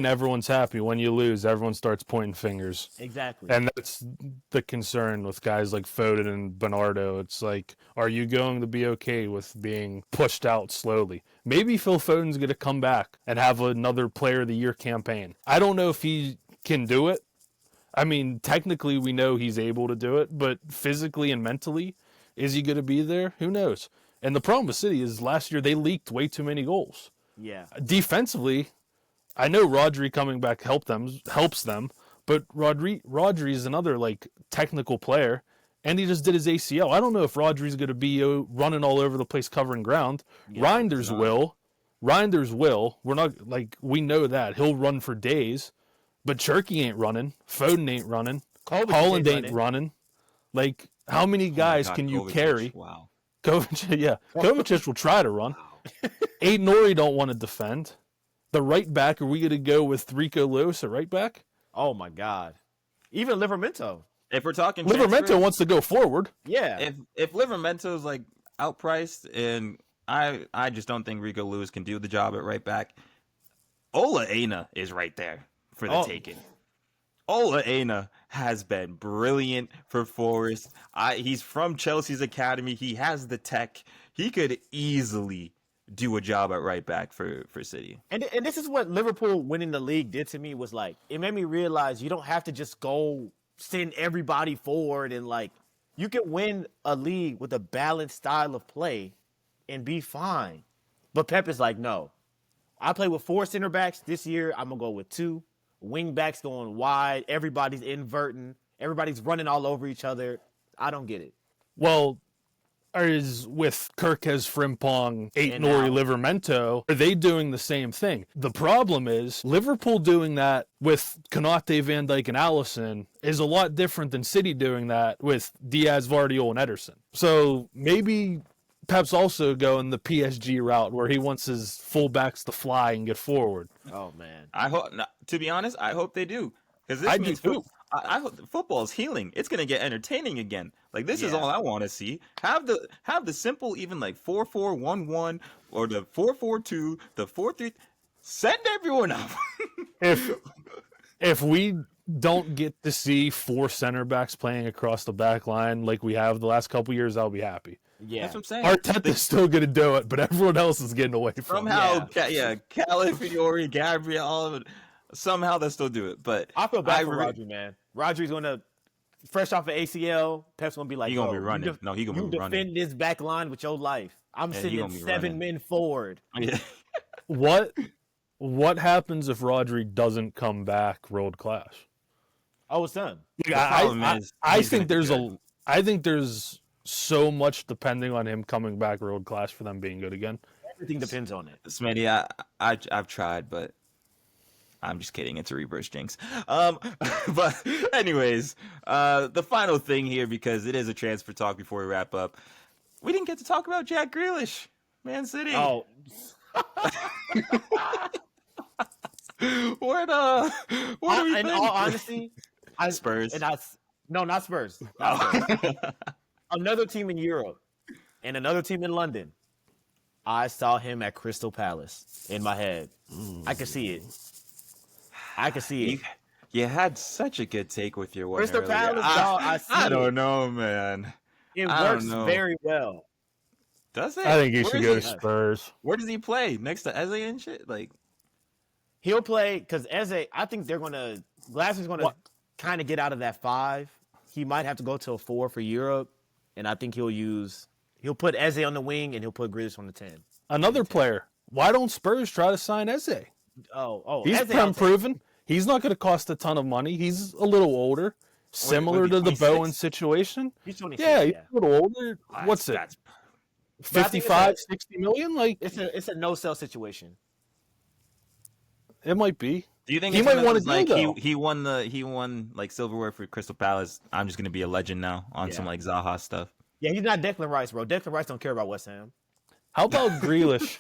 everyone's happy. When you lose, everyone starts pointing fingers. Exactly. And that's the concern with guys like Foden and Bernardo. It's like, are you going to be okay with being pushed out slowly? Maybe Phil Foden's going to come back and have another Player of the Year campaign. I don't know if he can do it. I mean, technically we know he's able to do it, but physically and mentally, is he going to be there? Who knows? And the problem with City is last year they leaked way too many goals. Yeah. Defensively, I know Rodri coming back helps them, but Rodri is another like technical player, and he just did his ACL. I don't know if Rodri's going to be running all over the place covering ground. Yeah, Reinders will. We're not we know that he'll run for days, But Cherky ain't running. Foden ain't running. Kovacic Holland ain't running. Like, how many guys can you Kovacic. carry? Wow. Kovacic, yeah. Kovacic will try to run. Wow. Aiden Nori don't want to defend. The right back, are we going to go with Rico Lewis at right back? Oh, my God. Even Livramento. If we're talking Livramento transfer, wants to go forward. Yeah. if Livramento's like outpriced, and I just don't think Rico Lewis can do the job at right back. Ola Aina is right there for the taking. Ola Aina has been brilliant for Forest. He's from Chelsea's academy. He has the tech. He could easily do a job at right back for City. And this is what Liverpool winning the league did to me, was like, it made me realize you don't have to just go send everybody forward, and like, you can win a league with a balanced style of play and be fine. But Pep is like, no. I play with 4 center backs this year. I'm going to go with 2. Wing backs going wide. Everybody's inverting. Everybody's running all over each other. I don't get it. Well, is with Kirkes, Frimpong, And Nori, now- Livramento, are they doing the same thing? The problem is Liverpool doing that with Konate, Van Dijk, and Allison is a lot different than City doing that with Diaz, Vardiol, and Ederson. So maybe Pep's also going the PSG route where he wants his fullbacks to fly and get forward. Oh, man. I hope. To be honest, I hope they do, because this I do means too. I hope football is healing. It's gonna get entertaining again. Like, this is Yeah. all I want to see. Have the simple, even like 4-4-1-1 or the 4-4-2, the 4-3. Send everyone up. If we don't get to see 4 center backs playing across the back line like we have the last couple years, I'll be happy. Yeah. That's what I'm saying. Arteta's still going to do it, but everyone else is getting away from it. Somehow, Calafiori, Gabriel, all of it. Somehow they'll still do it. But I feel bad for really- Rodri, man. Rodri's going to, fresh off of ACL, Pep's going to be like, He gonna "Yo, be running. You He gonna be running. defend this back line with your life. I'm Yeah, he sending gonna be 7 running. men forward." Yeah. What happens if Rodri doesn't come back world class? Oh, it's done. problem is I he's think gonna be there's I think there's so much depending on him coming back world class for them being good again. Everything depends on it. Smitty, I've tried, but I'm just kidding. It's a reverse jinx. But anyways, the final thing here, because it is a transfer talk before we wrap up, we didn't get to talk about Jack Grealish, Man City. Oh, What do we in think? all honesty, Spurs. No, not Spurs. Another team in Europe and another team in London. I saw him at Crystal Palace in my head. I could see it. I could see it. You had such a good take with your one Crystal earlier. Palace, dog, I see I it. don't know, man. It I don't works know. very well. Does it? I think he Where should is go to he- Spurs. Where does he play? Next to Eze and shit? Like, He'll play because Eze, I think they're going to, Glasser's going to kind of get out of that 5. He might have to go to a 4 for Europe, and I think he'll put Eze on the wing and he'll put Grealish on the 10. Another player. Why don't Spurs try to sign Eze? Oh, He's Eze, I'll take. proven. He's not going to cost a ton of money. He's a little older, similar what is to he, the Bowen 26? situation. He's 26, Yeah, he's a little older. What's it? That's 55, 60 million? Like, It's a no-sell situation. it might be. Do you think He it's might one of wanna those, like do, though. he won like silverware for Crystal Palace? I'm just gonna be a legend now on some Yeah. like Zaha stuff. Yeah, he's not Declan Rice, bro. Declan Rice don't care about West Ham. How about Grealish?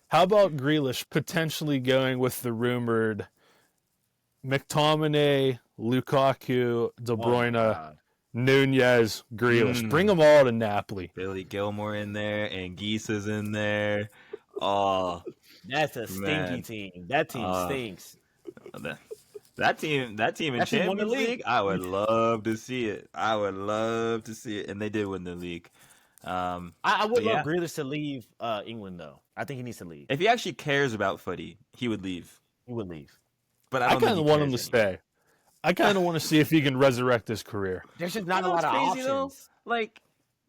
How about Grealish potentially going with the rumored McTominay, Lukaku, De Bruyne, God. Nunez, Grealish? Mm. Bring them all to Napoli. Billy Gilmore in there and Geese is in there. Oh, That's a stinky Man. team. That team stinks. that team in That team won the Champions league. League, I would love to see it. I would love to see it, and they did win the league. I would But love yeah. Grealish to leave England, though. I think he needs to leave. If he actually cares about footy, he would leave. He would leave. But I I don't think kind of he want him to cares anymore. stay. I kind of want to see if he can resurrect his career. There's just not You a know lot of what's crazy, though? options. Like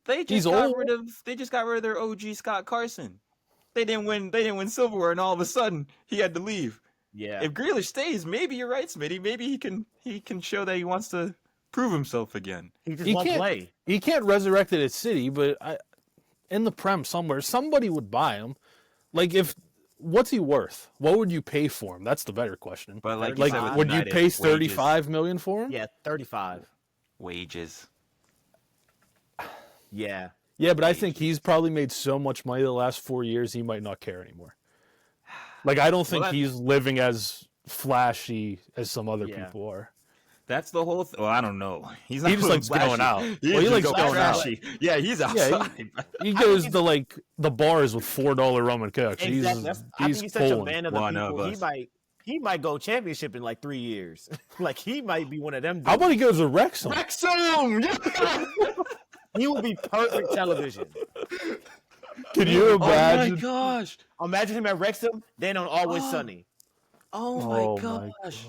they He's just got old. rid of their OG Scott Carson. They didn't win silverware, and all of a sudden he had to leave. Yeah. If Grealish stays, maybe you're right, Smitty. Maybe he can show that he wants to prove himself again. he just He won't can't- play. He can't resurrect it at City, but in the Prem somewhere, somebody would buy him. Like if what's he worth? What would you pay for him? That's the better question. But like, Like, you said with would you United, pay wages. 35 million for him? Yeah, 35. Wages. Yeah. Yeah, but I think he's probably made so much money the last 4 years, he might not care anymore. Like, I don't think he's living as flashy as some other people are. That's the whole thing. Well, I don't know. He just likes going out. He likes going out. Yeah, he's outside. Yeah, he goes to like the bars with $4 rum and coke. Exactly. I think he's such a man of the people. He might go championship in like 3 years. Like he might be one of them dudes. How about he goes to Wrexham? Wrexham! He would be perfect television. Can you imagine? Oh my gosh! Imagine him at Wrexham, then on Always Sunny. Oh my gosh!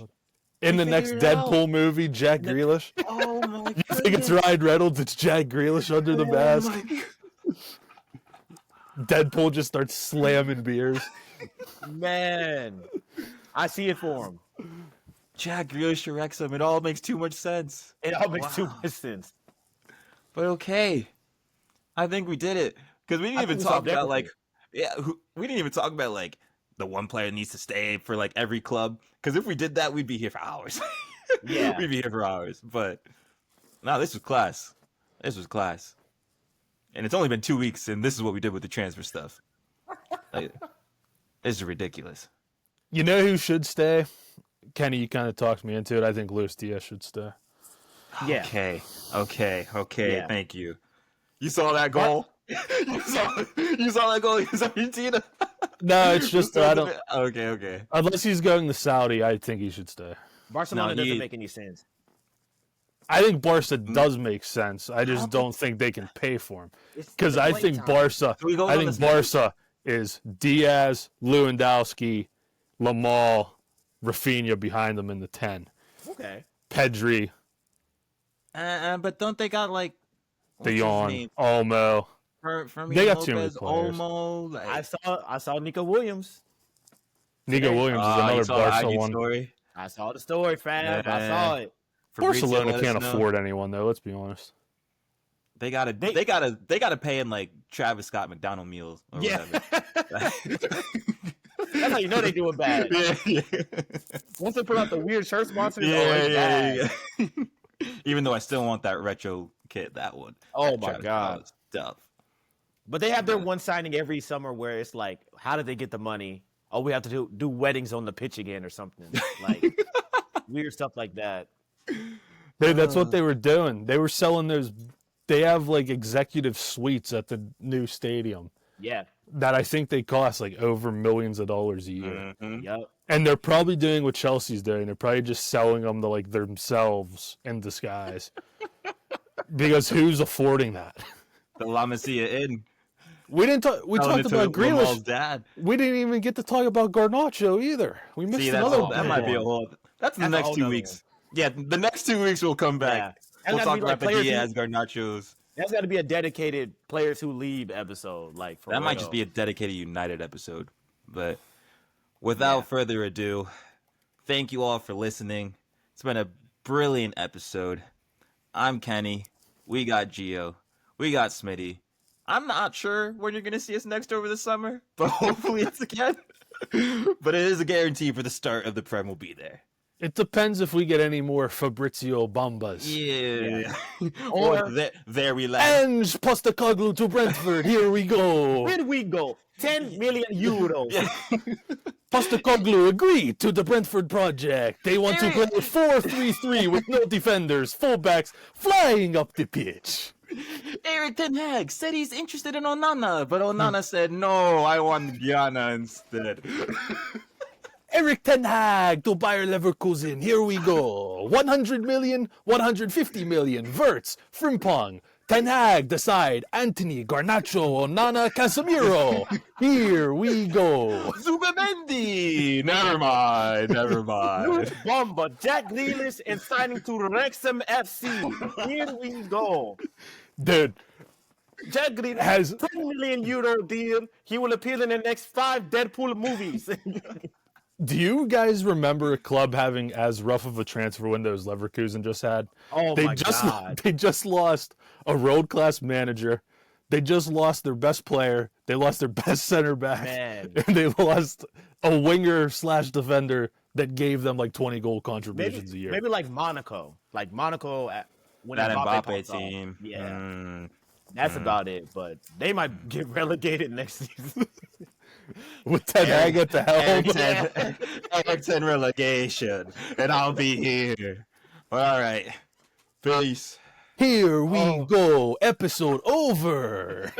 In the next Deadpool movie, Jack Grealish. Oh my god! You think it's Ryan Reynolds? It's Jack Grealish under the mask. Deadpool just starts slamming beers. Man, I see it for him. Jack Grealish to Wrexham. It all makes too much sense. It all makes too much sense. But okay, I think we did it because we didn't even talk about like, we didn't even talk about like the one player needs to stay for like every club. Because if we did that, we'd be here for hours. Yeah, we'd be here for hours. But no, this was class. This was class. And it's only been 2 weeks, and this is what we did with the transfer stuff. Like, this is ridiculous. You know who should stay? Kenny, you kind of talked me into it. I think Luis Diaz should stay. Yeah. Okay. Yeah. Thank you. You saw that goal? you saw that goal against Argentina? No, it's just I don't. Okay. Unless he's going to Saudi, I think he should stay. Barcelona doesn't make any sense. I think Barca does make sense. I just don't think they can pay for him because I think Barca. I think Barca is Diaz, Lewandowski, Lamal, Rafinha behind them in the 10. Okay. Pedri. But don't they got like De Jong, Olmo? They got too many players. Olmo, like... I saw Nico Williams. Nico Williams is another Barca one. Story? I saw the story, fam. I saw it. Barcelona can't afford anyone though. Let's be honest. They gotta pay him like Travis Scott McDonald meals. Or whatever. That's how you know they doing bad. Yeah. Once they put out the weird shirt sponsors, yeah. Even though I still want that retro kit, that one. Oh that my Travis god, stuff. But they have their one signing every summer where it's like, how did they get the money? Oh, we have to do weddings on the pitch again or something. Like weird stuff like that. Dude, that's what they were doing. They were selling those. They have like executive suites at the new stadium. Yeah. That I think they cost like over millions of dollars a year. Mm-hmm. Yep. And they're probably doing what Chelsea's doing. They're probably just selling them to like themselves in disguise. Because who's affording that? The La Masia Inn. We didn't talk. We talked about Grealish. Dad. We didn't even get to talk about Garnacho either. We missed another one. That might be a whole. That's the next 2 weeks. Yeah, the next 2 weeks we'll come back. Yeah. We'll talk about the Diaz, Garnachos. That's got to be a dedicated players who leave episode. Like for that might just be a dedicated United episode. But without further ado, thank you all for listening. It's been a brilliant episode. I'm Kenny. We got Gio. We got Smitty. I'm not sure when you're going to see us next over the summer, but hopefully it's again. But it is a guarantee for the start of the Prem will be there. It depends if we get any more Fabrizio Bombas. Yeah. Or there we land. Ange Postecoglou to Brentford. Here we go. Where do we go? 10 million euros. Postecoglou agreed to the Brentford project. They want to play 4-3-3 with no defenders, fullbacks flying up the pitch. Eric Ten Hag said he's interested in Onana, but Onana said, no, I want Guyana instead. Eric Ten Hag to Bayer Leverkusen. Here we go. 100 million, 150 million. Wirtz, Frimpong. Ten Hag decide. Anthony, Garnacho, Onana, Casemiro. Here we go. Zubimendi. Never mind. Luis Bomba, Jack Grealish, and signing to Wrexham FC. Here we go. Dude. Jack Grealish has 10 million euro deal. He will appear in the next 5 Deadpool movies. Do you guys remember a club having as rough of a transfer window as Leverkusen just had? Oh, my God. They just lost a world-class manager. They just lost their best player. They lost their best center back. Man. And they lost a winger/defender that gave them like 20 goal contributions a year. Maybe like Monaco. Like Monaco when That Mbappe Mbappe pops off. team. Yeah. That's about it. But they might get relegated next season. With Ten Hag at the helm. Everton relegation. And I'll be here. All right. Peace. Here we go. Episode over.